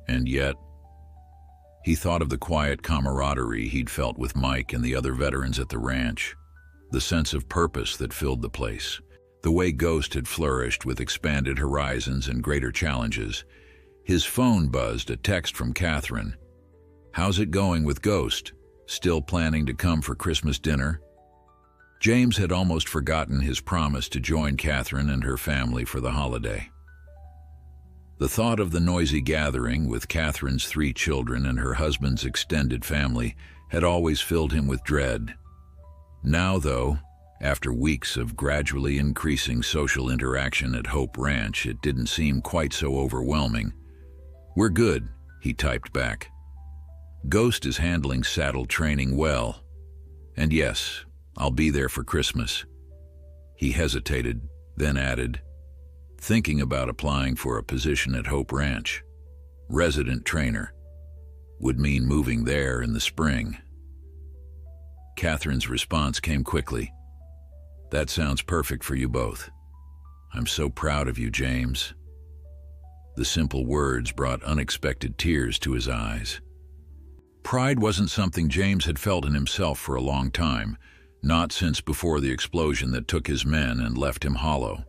And yet, he thought of the quiet camaraderie he'd felt with Mike and the other veterans at the ranch, the sense of purpose that filled the place, the way Ghost had flourished with expanded horizons and greater challenges. His phone buzzed, a text from Catherine. "How's it going with Ghost? Still planning to come for Christmas dinner?" James had almost forgotten his promise to join Catherine and her family for the holiday. The thought of the noisy gathering with Catherine's 3 children and her husband's extended family had always filled him with dread. Now, though, after weeks of gradually increasing social interaction at Hope Ranch, it didn't seem quite so overwhelming. "We're good," he typed back. "Ghost is handling saddle training well. And yes, I'll be there for Christmas." He hesitated, then added, "Thinking about applying for a position at Hope Ranch. Resident trainer." would mean moving there in the spring. Catherine's response came quickly. "That sounds perfect for you both. I'm so proud of you, James." The simple words brought unexpected tears to his eyes. Pride wasn't something James had felt in himself for a long time, not since before the explosion that took his men and left him hollow.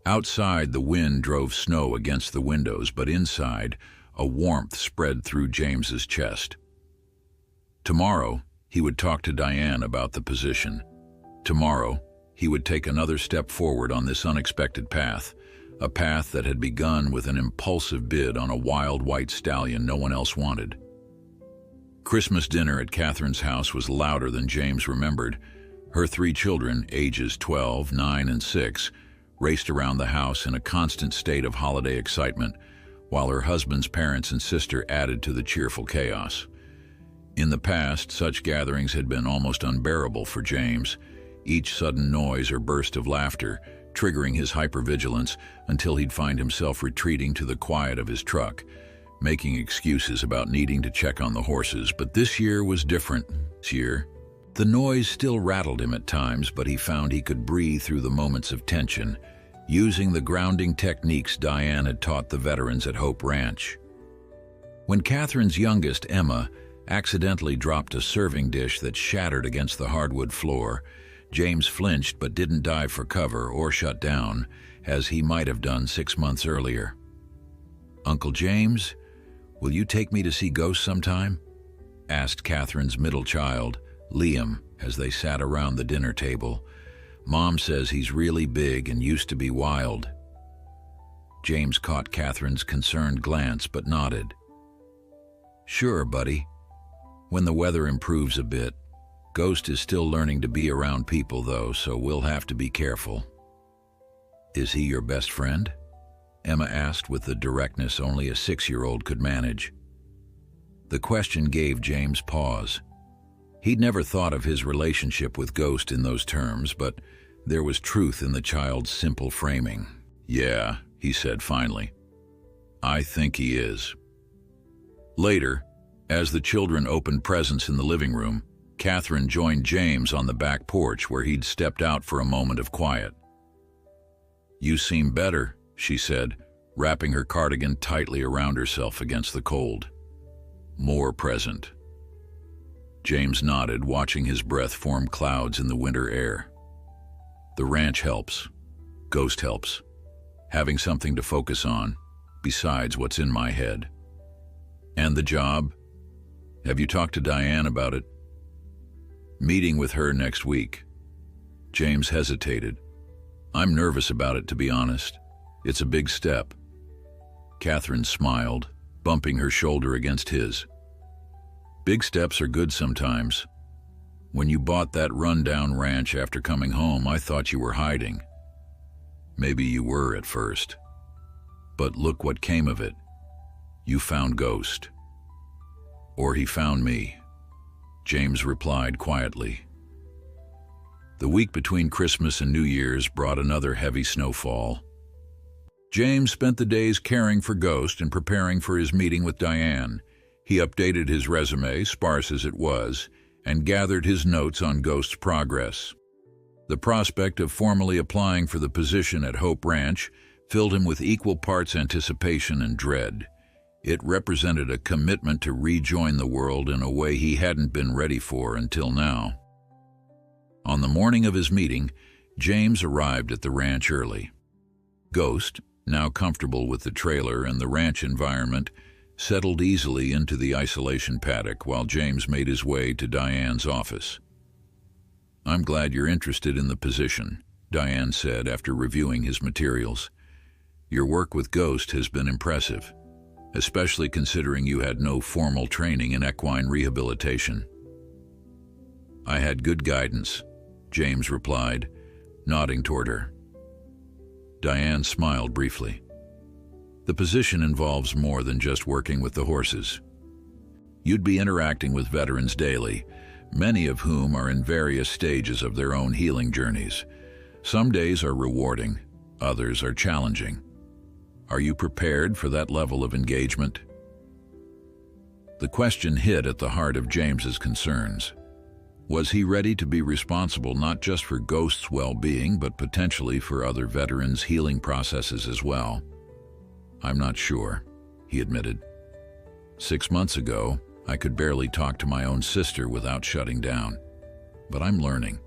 Outside, the wind drove snow against the windows, but inside, a warmth spread through James's chest. Tomorrow, he would talk to Diane about the position. Tomorrow, he would take another step forward on this unexpected path, a path that had begun with an impulsive bid on a wild white stallion no one else wanted. Christmas dinner at Catherine's house was louder than James remembered. Her 3 children, ages 12, 9, and 6, raced around the house in a constant state of holiday excitement, while her husband's parents and sister added to the cheerful chaos. In the past, such gatherings had been almost unbearable for James, each sudden noise or burst of laughter triggering his hypervigilance until he'd find himself retreating to the quiet of his truck, making excuses about needing to check on the horses. But this year was different. This year, the noise still rattled him at times, but he found he could breathe through the moments of tension, using the grounding techniques Diane had taught the veterans at Hope Ranch. When Catherine's youngest, Emma, accidentally dropped a serving dish that shattered against the hardwood floor, James flinched but didn't dive for cover or shut down, as he might have done 6 months earlier. "Uncle James, will you take me to see ghosts sometime?" asked Catherine's middle child, Liam, as they sat around the dinner table. "Mom says he's really big and used to be wild." James caught Catherine's concerned glance but nodded. "Sure, buddy. When the weather improves a bit. Ghost is still learning to be around people, though, so we'll have to be careful." "Is he your best friend?" Emma asked with the directness only a 6-year-old could manage. The question gave James pause. He'd never thought of his relationship with Ghost in those terms, but there was truth in the child's simple framing. "Yeah," he said finally. "I think he is." Later, as the children opened presents in the living room, Catherine joined James on the back porch where he'd stepped out for a moment of quiet. "You seem better," she said, wrapping her cardigan tightly around herself against the cold. "More present." James nodded, watching his breath form clouds in the winter air. "The ranch helps. Ghost helps. Having something to focus on, besides what's in my head." "And the job? Have you talked to Diane about it?" "Meeting with her next week." James hesitated. "I'm nervous about it, to be honest. It's a big step." Catherine smiled, bumping her shoulder against his. "Big steps are good sometimes. When you bought that run-down ranch after coming home, I thought you were hiding. Maybe you were at first. But look what came of it. You found Ghost. Or he found me," James replied quietly. The week between Christmas and New Year's brought another heavy snowfall. James spent the days caring for Ghost and preparing for his meeting with Diane. He updated his resume, sparse as it was, and gathered his notes on Ghost's progress. The prospect of formally applying for the position at Hope Ranch filled him with equal parts anticipation and dread. It represented a commitment to rejoin the world in a way he hadn't been ready for until now. On the morning of his meeting, James arrived at the ranch early. Ghost, now comfortable with the trailer and the ranch environment, settled easily into the isolation paddock while James made his way to Diane's office. "I'm glad you're interested in the position," Diane said after reviewing his materials. "Your work with Ghost has been impressive, especially considering you had no formal training in equine rehabilitation." "I had good guidance," James replied, nodding toward her. Diane smiled briefly. "The position involves more than just working with the horses. You'd be interacting with veterans daily, many of whom are in various stages of their own healing journeys. Some days are rewarding, others are challenging. Are you prepared for that level of engagement?" The question hit at the heart of James's concerns. Was he ready to be responsible not just for Ghost's well-being, but potentially for other veterans' healing processes as well? "I'm not sure," he admitted. 6 months ago, I could barely talk to my own sister without shutting down. But I'm learning.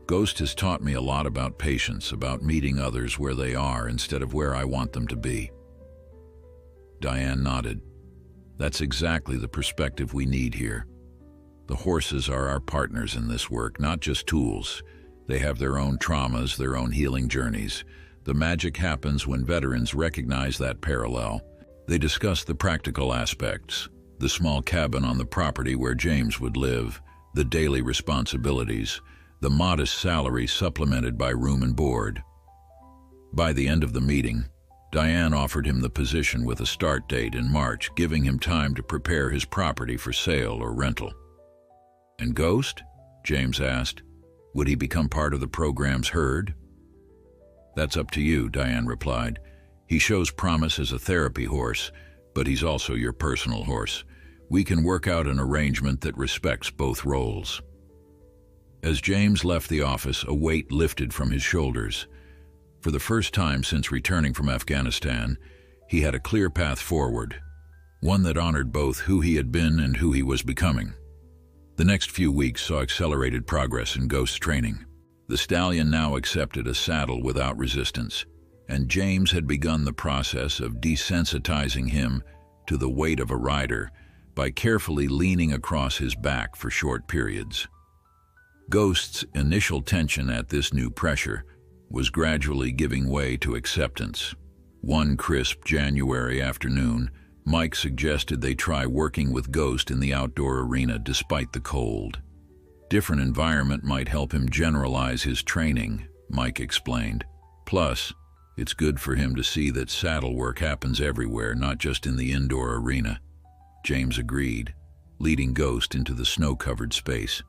Ghost has taught me a lot about patience, about meeting others where they are instead of where I want them to be. Diane nodded. That's exactly the perspective we need here. The horses are our partners in this work, not just tools. They have their own traumas, their own healing journeys. The magic happens when veterans recognize that parallel. They discussed the practical aspects, the small cabin on the property where James would live, the daily responsibilities, the modest salary supplemented by room and board. By the end of the meeting, Diane offered him the position with a start date in March, giving him time to prepare his property for sale or rental. "And Ghost?" James asked. "Would he become part of the program's herd?" "That's up to you," Diane replied. "He shows promise as a therapy horse, but he's also your personal horse. We can work out an arrangement that respects both roles." As James left the office, a weight lifted from his shoulders. For the first time since returning from Afghanistan, he had a clear path forward, one that honored both who he had been and who he was becoming. The next few weeks saw accelerated progress in Ghost's training. The stallion now accepted a saddle without resistance, and James had begun the process of desensitizing him to the weight of a rider by carefully leaning across his back for short periods. Ghost's initial tension at this new pressure was gradually giving way to acceptance. One crisp January afternoon, Mike suggested they try working with Ghost in the outdoor arena despite the cold. Different environment might help him generalize his training, Mike explained. Plus, it's good for him to see that saddle work happens everywhere, not just in the indoor arena. James agreed, leading Ghost into the snow-covered space.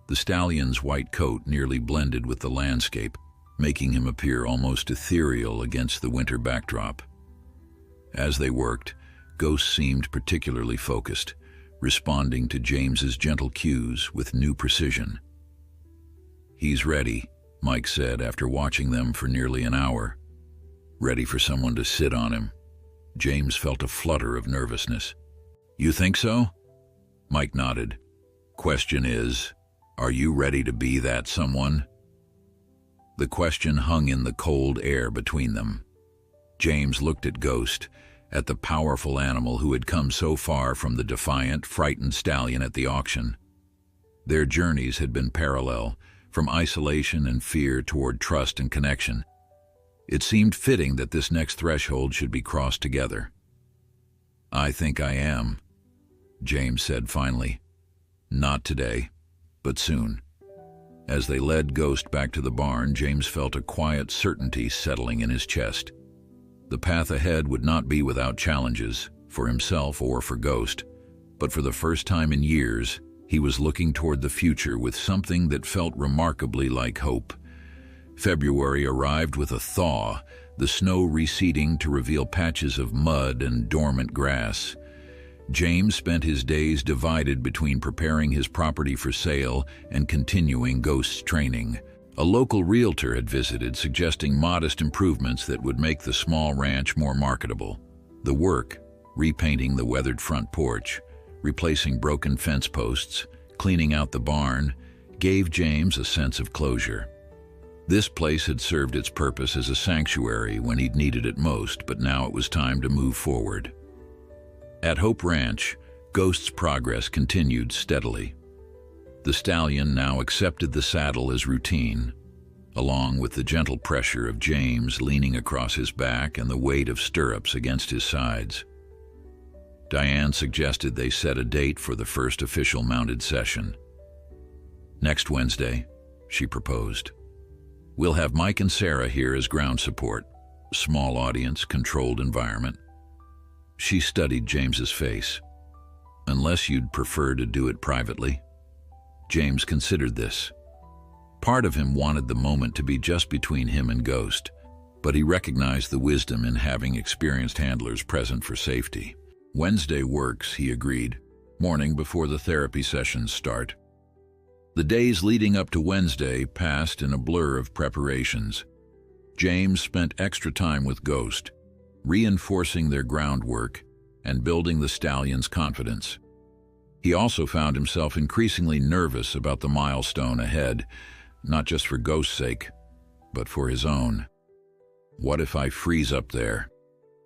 The stallion's white coat nearly blended with the landscape, making him appear almost ethereal against the winter backdrop. As they worked, Ghost seemed particularly focused, responding to James's gentle cues with new precision. "He's ready," Mike said after watching them for nearly an hour. "Ready for someone to sit on him." James felt a flutter of nervousness. "You think so?" Mike nodded. "Question is, are you ready to be that someone?" The question hung in the cold air between them. James looked at Ghost, at the powerful animal who had come so far from the defiant, frightened stallion at the auction. Their journeys had been parallel, from isolation and fear toward trust and connection. It seemed fitting that this next threshold should be crossed together. "I think I am," James said finally. "Not today, but soon." As they led Ghost back to the barn, James felt a quiet certainty settling in his chest. The path ahead would not be without challenges, for himself or for Ghost, but for the first time in years, he was looking toward the future with something that felt remarkably like hope. February arrived with a thaw, the snow receding to reveal patches of mud and dormant grass. James spent his days divided between preparing his property for sale and continuing Ghost's training. A local realtor had visited, suggesting modest improvements that would make the small ranch more marketable. The work, repainting the weathered front porch, replacing broken fence posts, cleaning out the barn, gave James a sense of closure. This place had served its purpose as a sanctuary when he'd needed it most, but now it was time to move forward. At Hope Ranch, Ghost's progress continued steadily. The stallion now accepted the saddle as routine, along with the gentle pressure of James leaning across his back and the weight of stirrups against his sides. Diane suggested they set a date for the first official mounted session. "Next Wednesday," she proposed. "We'll have Mike and Sarah here as ground support. Small audience, controlled environment." She studied James's face. "Unless you'd prefer to do it privately?" James considered this. Part of him wanted the moment to be just between him and Ghost, but he recognized the wisdom in having experienced handlers present for safety. Wednesday works, he agreed, morning before the therapy sessions start. The days leading up to Wednesday passed in a blur of preparations. James spent extra time with Ghost, reinforcing their groundwork and building the stallion's confidence. He also found himself increasingly nervous about the milestone ahead, not just for Ghost's sake, but for his own. "What if I freeze up there?"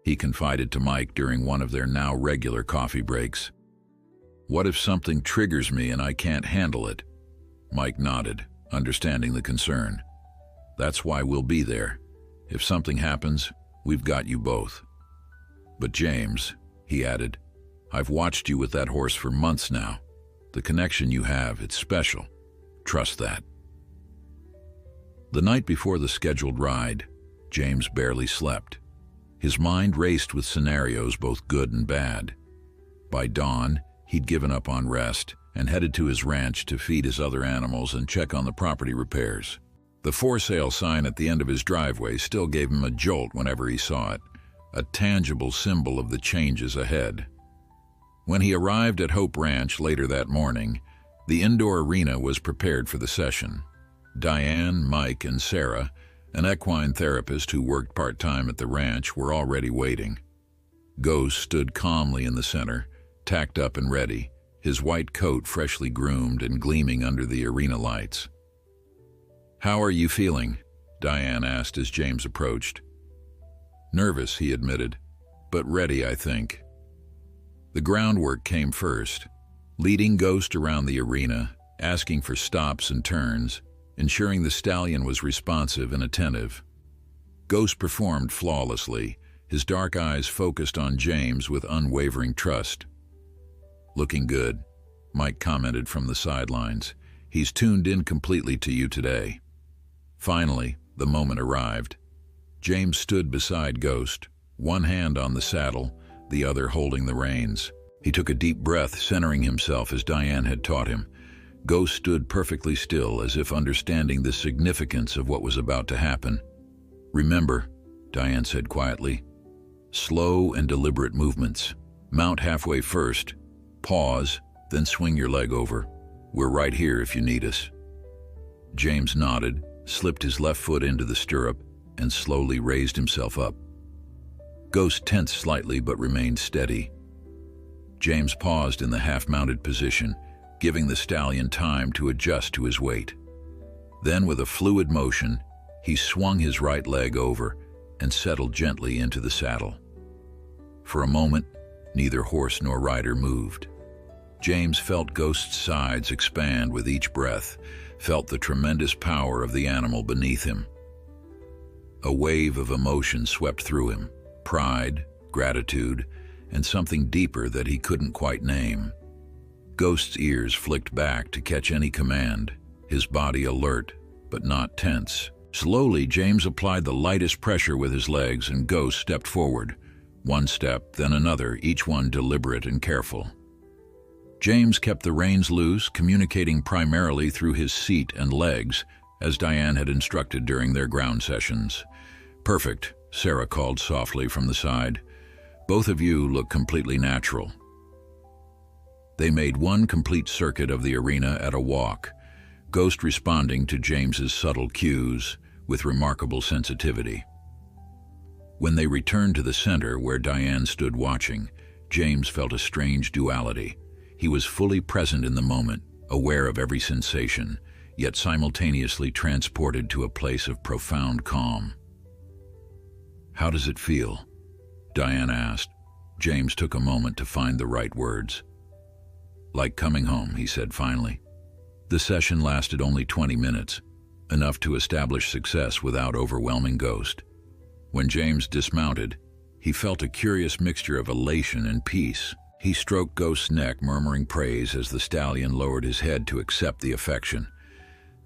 he confided to Mike during one of their now regular coffee breaks. "What if something triggers me and I can't handle it?" Mike nodded, understanding the concern. "That's why we'll be there. If something happens, we've got you both." "But James," he added, "I've watched you with that horse for months now. The connection you have, it's special. Trust that." The night before the scheduled ride, James barely slept. His mind raced with scenarios both good and bad. By dawn, he'd given up on rest and headed to his ranch to feed his other animals and check on the property repairs. The for sale sign at the end of his driveway still gave him a jolt whenever he saw it, a tangible symbol of the changes ahead. When he arrived at Hope Ranch later that morning, the indoor arena was prepared for the session. Diane, Mike, and Sarah, an equine therapist who worked part-time at the ranch, were already waiting. Ghost stood calmly in the center, tacked up and ready, his white coat freshly groomed and gleaming under the arena lights. "How are you feeling?" Diane asked as James approached. "Nervous," he admitted, "but ready, I think." The groundwork came first, leading Ghost around the arena, asking for stops and turns, ensuring the stallion was responsive and attentive. Ghost performed flawlessly, his dark eyes focused on James with unwavering trust. "Looking good," Mike commented from the sidelines. "He's tuned in completely to you today." Finally, the moment arrived. James stood beside Ghost, one hand on the saddle, the other holding the reins. He took a deep breath, centering himself as Diane had taught him. Ghost stood perfectly still, as if understanding the significance of what was about to happen. "Remember," Diane said quietly, "slow and deliberate movements. Mount halfway first, pause, then swing your leg over. We're right here if you need us." James nodded, slipped his left foot into the stirrup, and slowly raised himself up. Ghost tensed slightly but remained steady. James paused in the half-mounted position, giving the stallion time to adjust to his weight. Then, with a fluid motion, he swung his right leg over and settled gently into the saddle. For a moment, neither horse nor rider moved. James felt Ghost's sides expand with each breath, felt the tremendous power of the animal beneath him. A wave of emotion swept through him, pride, gratitude, and something deeper that he couldn't quite name. Ghost's ears flicked back to catch any command, his body alert, but not tense. Slowly, James applied the lightest pressure with his legs, and Ghost stepped forward. One step, then another, each one deliberate and careful. James kept the reins loose, communicating primarily through his seat and legs, as Diane had instructed during their ground sessions. "Perfect," Sarah called softly from the side. "Both of you look completely natural." They made one complete circuit of the arena at a walk, Ghost responding to James's subtle cues with remarkable sensitivity. When they returned to the center where Diane stood watching, James felt a strange duality. He was fully present in the moment, aware of every sensation, yet simultaneously transported to a place of profound calm. "How does it feel?" Diane asked. James took a moment to find the right words. "Like coming home," he said finally. The session lasted only 20 minutes, enough to establish success without overwhelming Ghost. When James dismounted, he felt a curious mixture of elation and peace. He stroked Ghost's neck, murmuring praise as the stallion lowered his head to accept the affection.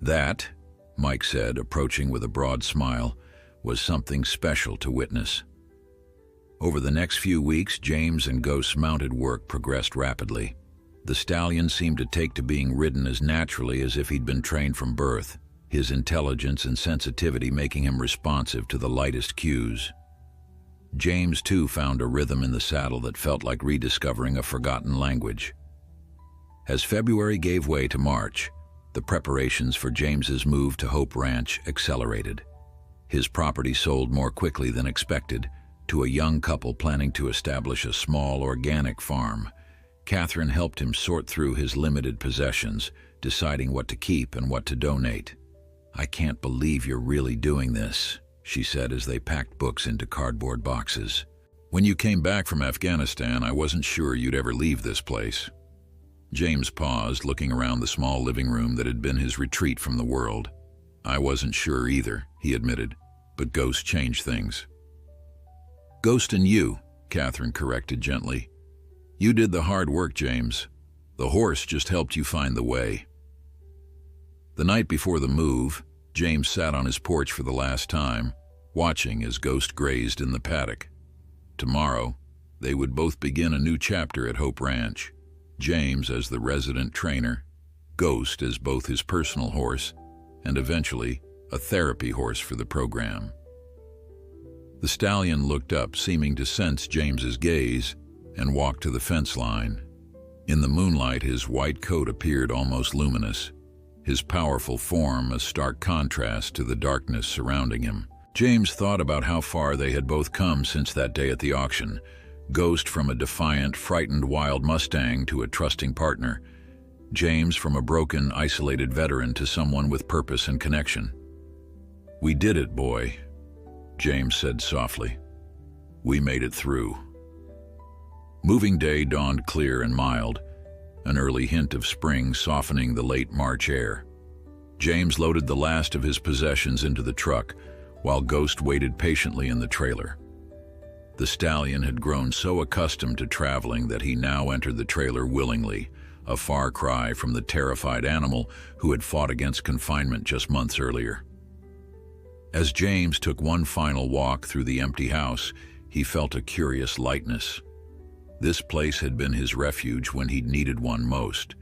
"That," Mike said, approaching with a broad smile, "was something special to witness." Over the next few weeks, James and Ghost's mounted work progressed rapidly. The stallion seemed to take to being ridden as naturally as if he'd been trained from birth, his intelligence and sensitivity making him responsive to the lightest cues. James, too, found a rhythm in the saddle that felt like rediscovering a forgotten language. As February gave way to March, the preparations for James's move to Hope Ranch accelerated. His property sold more quickly than expected to a young couple planning to establish a small organic farm. Catherine helped him sort through his limited possessions, deciding what to keep and what to donate. "I can't believe you're really doing this," she said as they packed books into cardboard boxes. "When you came back from Afghanistan, I wasn't sure you'd ever leave this place." James paused, looking around the small living room that had been his retreat from the world. "I wasn't sure either," he admitted, "but Ghost changed things." "Ghost and you," Catherine corrected gently. "You did the hard work, James. The horse just helped you find the way." The night before the move, James sat on his porch for the last time, watching as Ghost grazed in the paddock. Tomorrow, they would both begin a new chapter at Hope Ranch. James as the resident trainer, Ghost as both his personal horse, and eventually a therapy horse for the program. The stallion looked up, seeming to sense James's gaze, and walked to the fence line. In the moonlight, his white coat appeared almost luminous, his powerful form a stark contrast to the darkness surrounding him. James thought about how far they had both come since that day at the auction. Ghost from a defiant, frightened wild Mustang to a trusting partner. James from a broken, isolated veteran to someone with purpose and connection. "We did it, boy," James said softly. "We made it through." Moving day dawned clear and mild, an early hint of spring softening the late March air. James loaded the last of his possessions into the truck, while Ghost waited patiently in the trailer. The stallion had grown so accustomed to traveling that he now entered the trailer willingly, a far cry from the terrified animal who had fought against confinement just months earlier. As James took one final walk through the empty house, he felt a curious lightness. This place had been his refuge when he'd needed one most,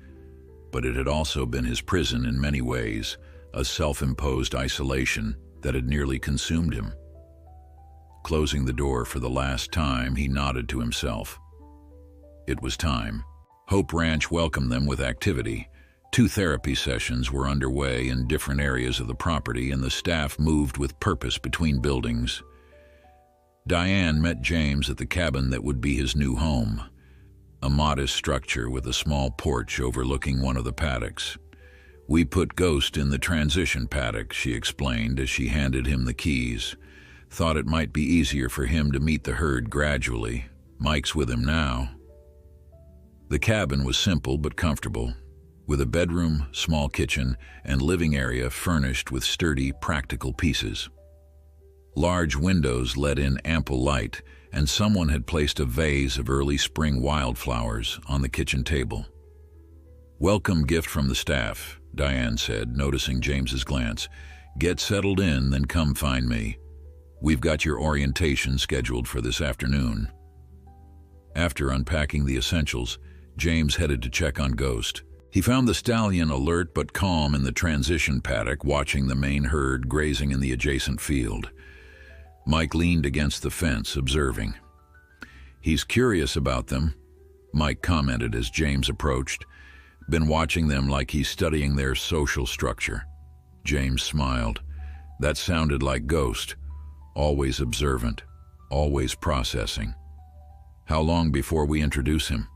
but it had also been his prison in many ways, a self-imposed isolation that had nearly consumed him. Closing the door for the last time, he nodded to himself. It was time. Hope Ranch welcomed them with activity. 2 therapy sessions were underway in different areas of the property, and the staff moved with purpose between buildings. Diane met James at the cabin that would be his new home, a modest structure with a small porch overlooking one of the paddocks. "We put Ghost in the transition paddock," she explained as she handed him the keys. "Thought it might be easier for him to meet the herd gradually. Mike's with him now." The cabin was simple but comfortable, with a bedroom, small kitchen, and living area furnished with sturdy, practical pieces. Large windows let in ample light, and someone had placed a vase of early spring wildflowers on the kitchen table. "Welcome gift from the staff," Diane said, noticing James's glance. "Get settled in, then come find me. We've got your orientation scheduled for this afternoon." After unpacking the essentials, James headed to check on Ghost. He found the stallion alert but calm in the transition paddock, watching the main herd grazing in the adjacent field. Mike leaned against the fence, observing. "He's curious about them," Mike commented as James approached. "Been watching them like he's studying their social structure." James smiled. That sounded like Ghost. Always observant, always processing. "How long before we introduce him?"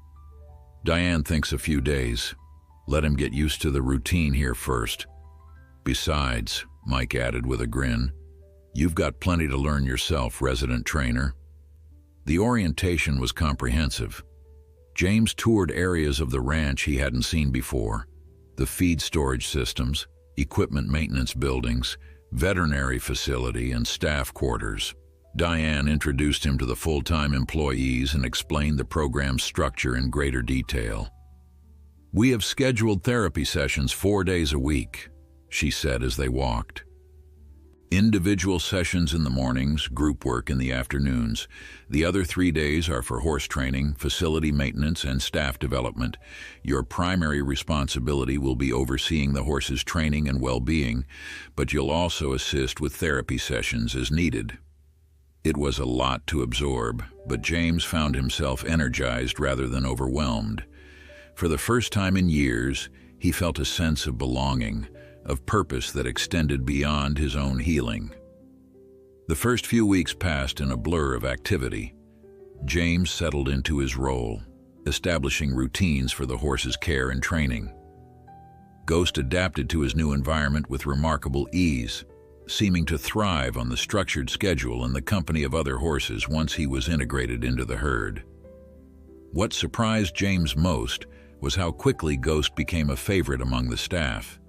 "Diane thinks a few days. Let him get used to the routine here first. Besides," Mike added with a grin, "you've got plenty to learn yourself, resident trainer." The orientation was comprehensive. James toured areas of the ranch he hadn't seen before: the feed storage systems, equipment maintenance buildings, veterinary facility, and staff quarters. Diane introduced him to the full-time employees and explained the program's structure in greater detail. "We have scheduled therapy sessions 4 days a week," she said as they walked. "Individual sessions in the mornings, group work in the afternoons. The other 3 days are for horse training, facility maintenance, and staff development. Your primary responsibility will be overseeing the horse's training and well-being, but you'll also assist with therapy sessions as needed." It was a lot to absorb, but James found himself energized rather than overwhelmed. For the first time in years, he felt a sense of belonging, of purpose that extended beyond his own healing. The first few weeks passed in a blur of activity. James settled into his role, establishing routines for the horse's care and training. Ghost adapted to his new environment with remarkable ease, seeming to thrive on the structured schedule and the company of other horses once he was integrated into the herd. What surprised James most was how quickly Ghost became a favorite among the staff.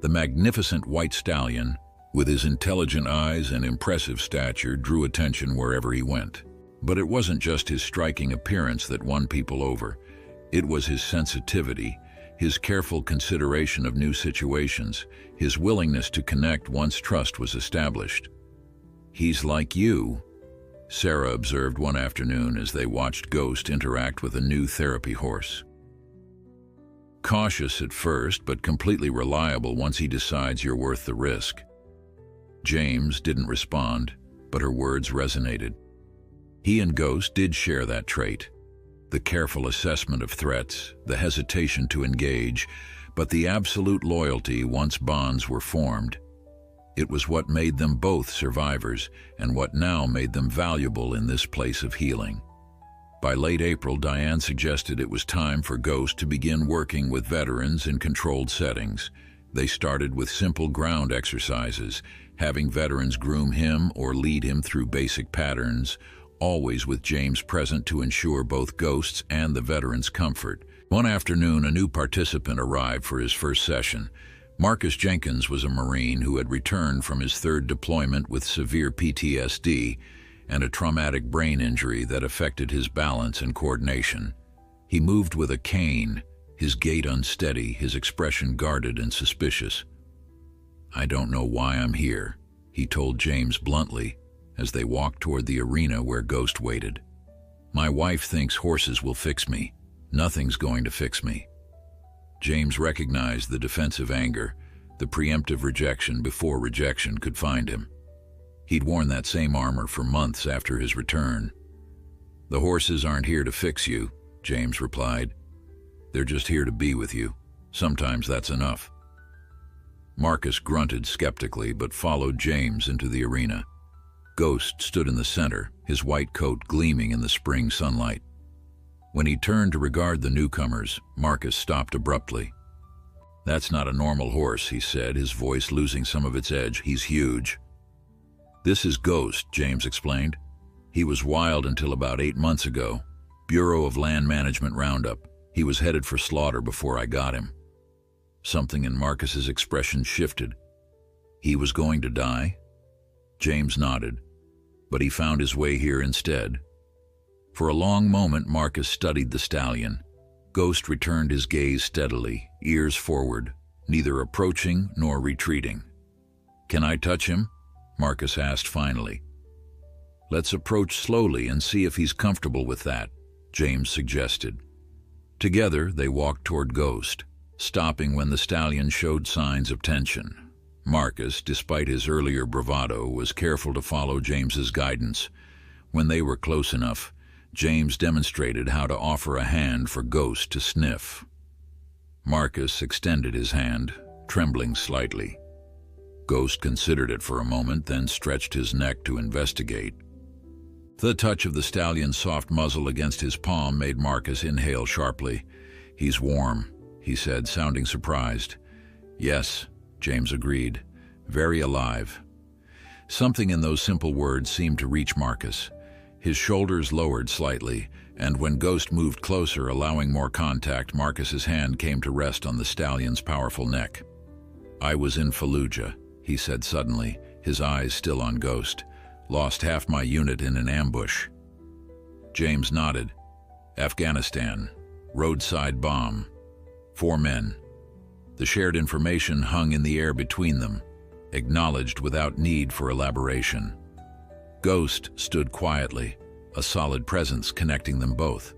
The magnificent white stallion, with his intelligent eyes and impressive stature, drew attention wherever he went. But it wasn't just his striking appearance that won people over. It was his sensitivity, his careful consideration of new situations, his willingness to connect once trust was established. "He's like you," Sarah observed one afternoon as they watched Ghost interact with a new therapy horse. "Cautious at first, but completely reliable once he decides you're worth the risk." James didn't respond, but her words resonated. He and Ghost did share that trait. The careful assessment of threats, the hesitation to engage, but the absolute loyalty once bonds were formed. It was what made them both survivors and what now made them valuable in this place of healing. By late April, Diane suggested it was time for Ghost to begin working with veterans in controlled settings. They started with simple ground exercises, having veterans groom him or lead him through basic patterns, always with James present to ensure both Ghost's and the veterans' comfort. One afternoon, a new participant arrived for his first session. Marcus Jenkins was a Marine who had returned from his third deployment with severe PTSD and a traumatic brain injury that affected his balance and coordination. He moved with a cane, his gait unsteady, his expression guarded and suspicious. "I don't know why I'm here," he told James bluntly, as they walked toward the arena where Ghost waited. "My wife thinks horses will fix me. Nothing's going to fix me." James recognized the defensive anger, the preemptive rejection before rejection could find him. He'd worn that same armor for months after his return. "The horses aren't here to fix you," James replied. "They're just here to be with you. Sometimes that's enough." Marcus grunted skeptically but followed James into the arena. Ghost stood in the center, his white coat gleaming in the spring sunlight. When he turned to regard the newcomers, Marcus stopped abruptly. "That's not a normal horse," he said, his voice losing some of its edge. "He's huge." "This is Ghost," James explained. "He was wild until about 8 months ago. Bureau of Land Management roundup. He was headed for slaughter before I got him." Something in Marcus's expression shifted. "He was going to die?" James nodded, but he found his way here instead. For a long moment, Marcus studied the stallion. Ghost returned his gaze steadily, ears forward, neither approaching nor retreating. "Can I touch him?" Marcus asked finally. "Let's approach slowly and see if he's comfortable with that," James suggested. Together, they walked toward Ghost, stopping when the stallion showed signs of tension. Marcus, despite his earlier bravado, was careful to follow James's guidance. When they were close enough, James demonstrated how to offer a hand for Ghost to sniff. Marcus extended his hand, trembling slightly. Ghost considered it for a moment, then stretched his neck to investigate. The touch of the stallion's soft muzzle against his palm made Marcus inhale sharply. "He's warm," he said, sounding surprised. "Yes," James agreed. "Very alive." Something in those simple words seemed to reach Marcus. His shoulders lowered slightly, and when Ghost moved closer, allowing more contact, Marcus's hand came to rest on the stallion's powerful neck. "I was in Fallujah," he said suddenly, his eyes still on Ghost. "Lost half my unit in an ambush." James nodded. "Afghanistan. Roadside bomb. 4 men." The shared information hung in the air between them, acknowledged without need for elaboration. Ghost stood quietly, a solid presence connecting them both.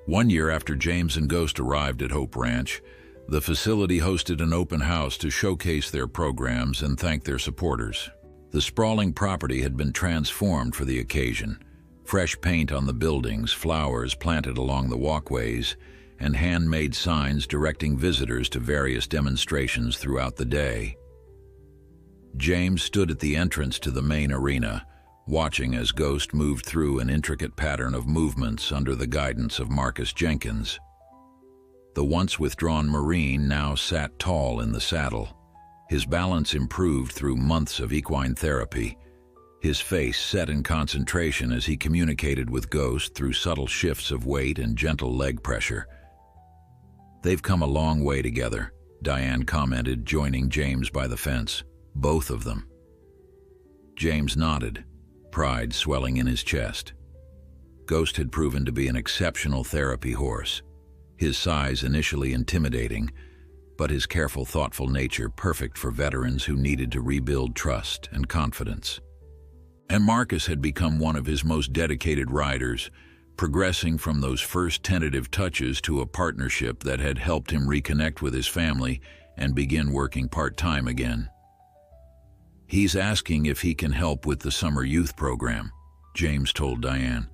1 year after James and Ghost arrived at Hope Ranch, the facility hosted an open house to showcase their programs and thank their supporters. The sprawling property had been transformed for the occasion. Fresh paint on the buildings, flowers planted along the walkways, and handmade signs directing visitors to various demonstrations throughout the day. James stood at the entrance to the main arena, watching as Ghost moved through an intricate pattern of movements under the guidance of Marcus Jenkins. The once withdrawn Marine now sat tall in the saddle. His balance improved through months of equine therapy, his face set in concentration as he communicated with Ghost through subtle shifts of weight and gentle leg pressure. "They've come a long way together," Diane commented, joining James by the fence. "Both of them." James nodded, pride swelling in his chest. Ghost had proven to be an exceptional therapy horse, his size initially intimidating, but his careful, thoughtful nature perfect for veterans who needed to rebuild trust and confidence. And Marcus had become one of his most dedicated riders, progressing from those first tentative touches to a partnership that had helped him reconnect with his family and begin working part-time again. "He's asking if he can help with the summer youth program," James told Diane.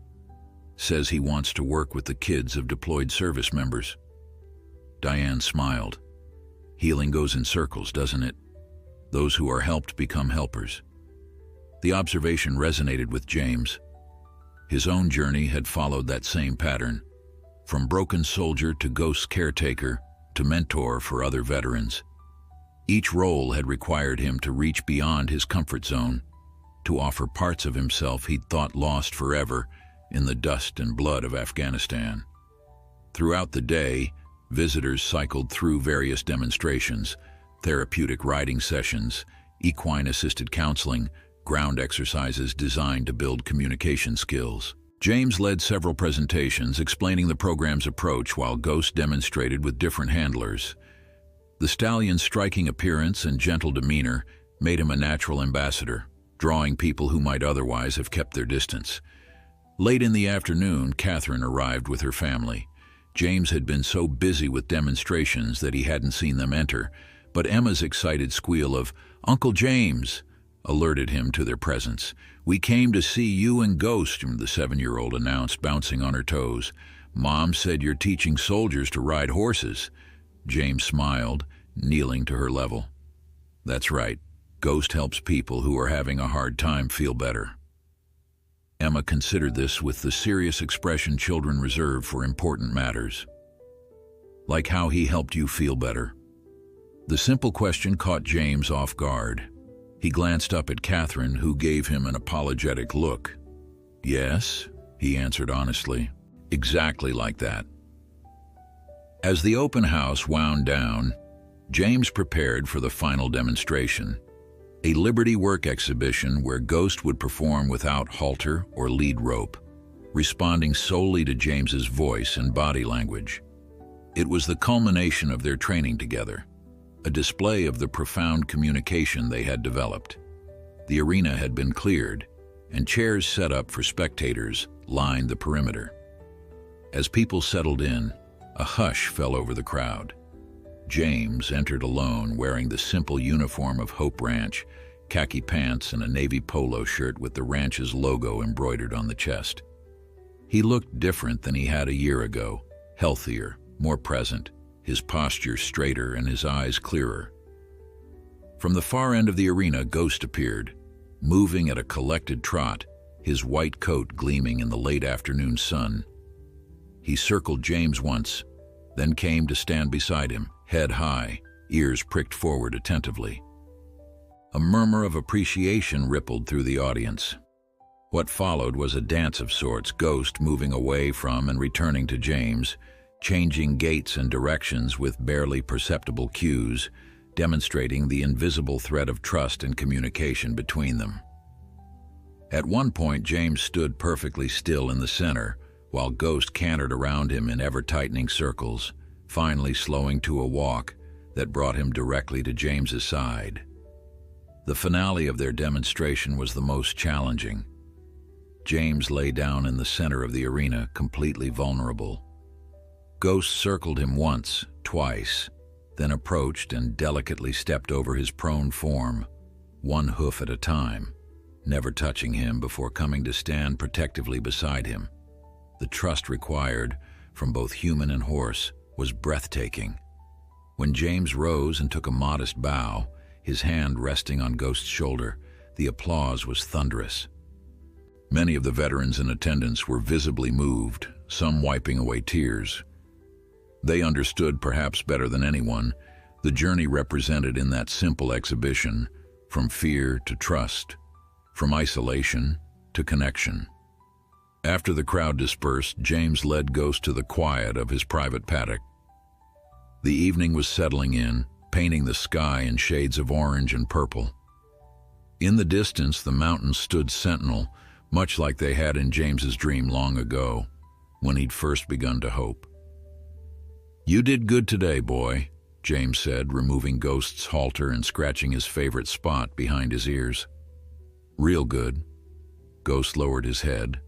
"Says he wants to work with the kids of deployed service members." Diane smiled. "Healing goes in circles, doesn't it? Those who are helped become helpers." The observation resonated with James. His own journey had followed that same pattern, from broken soldier to Ghost's caretaker to mentor for other veterans. Each role had required him to reach beyond his comfort zone, to offer parts of himself he'd thought lost forever in the dust and blood of Afghanistan. Throughout the day, visitors cycled through various demonstrations, therapeutic riding sessions, equine-assisted counseling, ground exercises designed to build communication skills. James led several presentations explaining the program's approach while Ghost demonstrated with different handlers. The stallion's striking appearance and gentle demeanor made him a natural ambassador, drawing people who might otherwise have kept their distance. Late in the afternoon, Catherine arrived with her family. James had been so busy with demonstrations that he hadn't seen them enter, but Emma's excited squeal of "Uncle James" alerted him to their presence. "We came to see you and Ghost," the 7-year-old announced, bouncing on her toes. "Mom said you're teaching soldiers to ride horses." James smiled, kneeling to her level. "That's right. Ghost helps people who are having a hard time feel better." Emma considered this with the serious expression children reserve for important matters. "Like how he helped you feel better?" The simple question caught James off guard. He glanced up at Catherine, who gave him an apologetic look. "Yes," he answered honestly. "Exactly like that." As the open house wound down, James prepared for the final demonstration, a Liberty work exhibition where Ghost would perform without halter or lead rope, responding solely to James's voice and body language. It was the culmination of their training together, a display of the profound communication they had developed. The arena had been cleared, and chairs set up for spectators lined the perimeter. As people settled in, a hush fell over the crowd. James entered alone, wearing the simple uniform of Hope Ranch, khaki pants and a navy polo shirt with the ranch's logo embroidered on the chest. He looked different than he had a year ago, healthier, more present, his posture straighter and his eyes clearer. From the far end of the arena, Ghost appeared, moving at a collected trot, his white coat gleaming in the late afternoon sun. He circled James once, then came to stand beside him, head high, ears pricked forward attentively. A murmur of appreciation rippled through the audience. What followed was a dance of sorts, Ghost moving away from and returning to James, changing gaits and directions with barely perceptible cues, demonstrating the invisible thread of trust and communication between them. At one point, James stood perfectly still in the center, while Ghost cantered around him in ever-tightening circles, finally slowing to a walk that brought him directly to James's side. The finale of their demonstration was the most challenging. James lay down in the center of the arena, completely vulnerable. Ghost circled him once, twice, then approached and delicately stepped over his prone form, one hoof at a time, never touching him before coming to stand protectively beside him. The trust required, from both human and horse, was breathtaking. When James rose and took a modest bow, his hand resting on Ghost's shoulder, the applause was thunderous. Many of the veterans in attendance were visibly moved, some wiping away tears. They understood, perhaps better than anyone, the journey represented in that simple exhibition, from fear to trust, from isolation to connection. After the crowd dispersed, James led Ghost to the quiet of his private paddock. The evening was settling in, painting the sky in shades of orange and purple. In the distance, the mountains stood sentinel, much like they had in James's dream long ago, when he'd first begun to hope. "You did good today, boy," James said, removing Ghost's halter and scratching his favorite spot behind his ears. "Real good." Ghost lowered his head,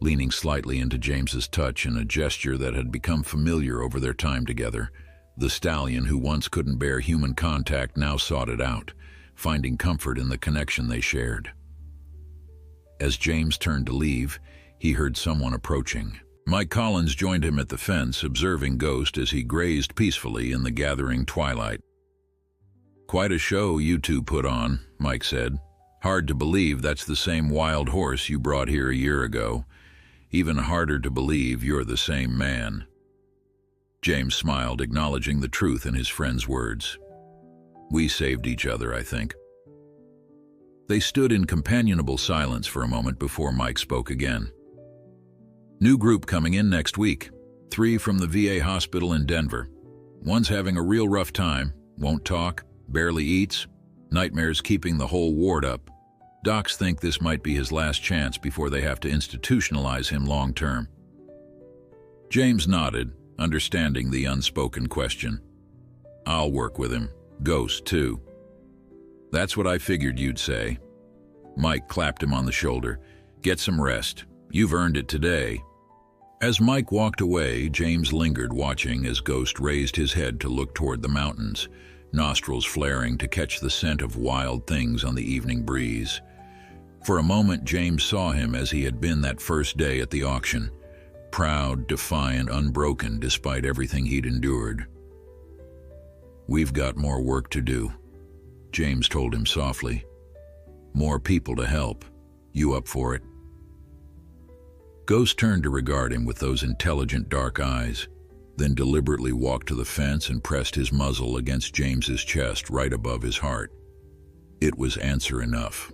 leaning slightly into James's touch in a gesture that had become familiar over their time together. The stallion, who once couldn't bear human contact, now sought it out, finding comfort in the connection they shared. As James turned to leave, he heard someone approaching. Mike Collins joined him at the fence, observing Ghost as he grazed peacefully in the gathering twilight. "Quite a show you two put on," Mike said. "Hard to believe that's the same wild horse you brought here a year ago. Even harder to believe you're the same man." James smiled, acknowledging the truth in his friend's words. "We saved each other, I think." They stood in companionable silence for a moment before Mike spoke again. "New group coming in next week. 3 from the VA hospital in Denver. One's having a real rough time, won't talk, barely eats, nightmares keeping the whole ward up. Docs think this might be his last chance before they have to institutionalize him long term." James nodded, understanding the unspoken question. "I'll work with him. Ghost, too." "That's what I figured you'd say." Mike clapped him on the shoulder. "Get some rest. You've earned it today." As Mike walked away, James lingered, watching as Ghost raised his head to look toward the mountains, nostrils flaring to catch the scent of wild things on the evening breeze. For a moment, James saw him as he had been that first day at the auction, proud, defiant, unbroken despite everything he'd endured. "We've got more work to do," James told him softly. "More people to help. You up for it?" Ghost turned to regard him with those intelligent dark eyes, then deliberately walked to the fence and pressed his muzzle against James's chest right above his heart. It was answer enough.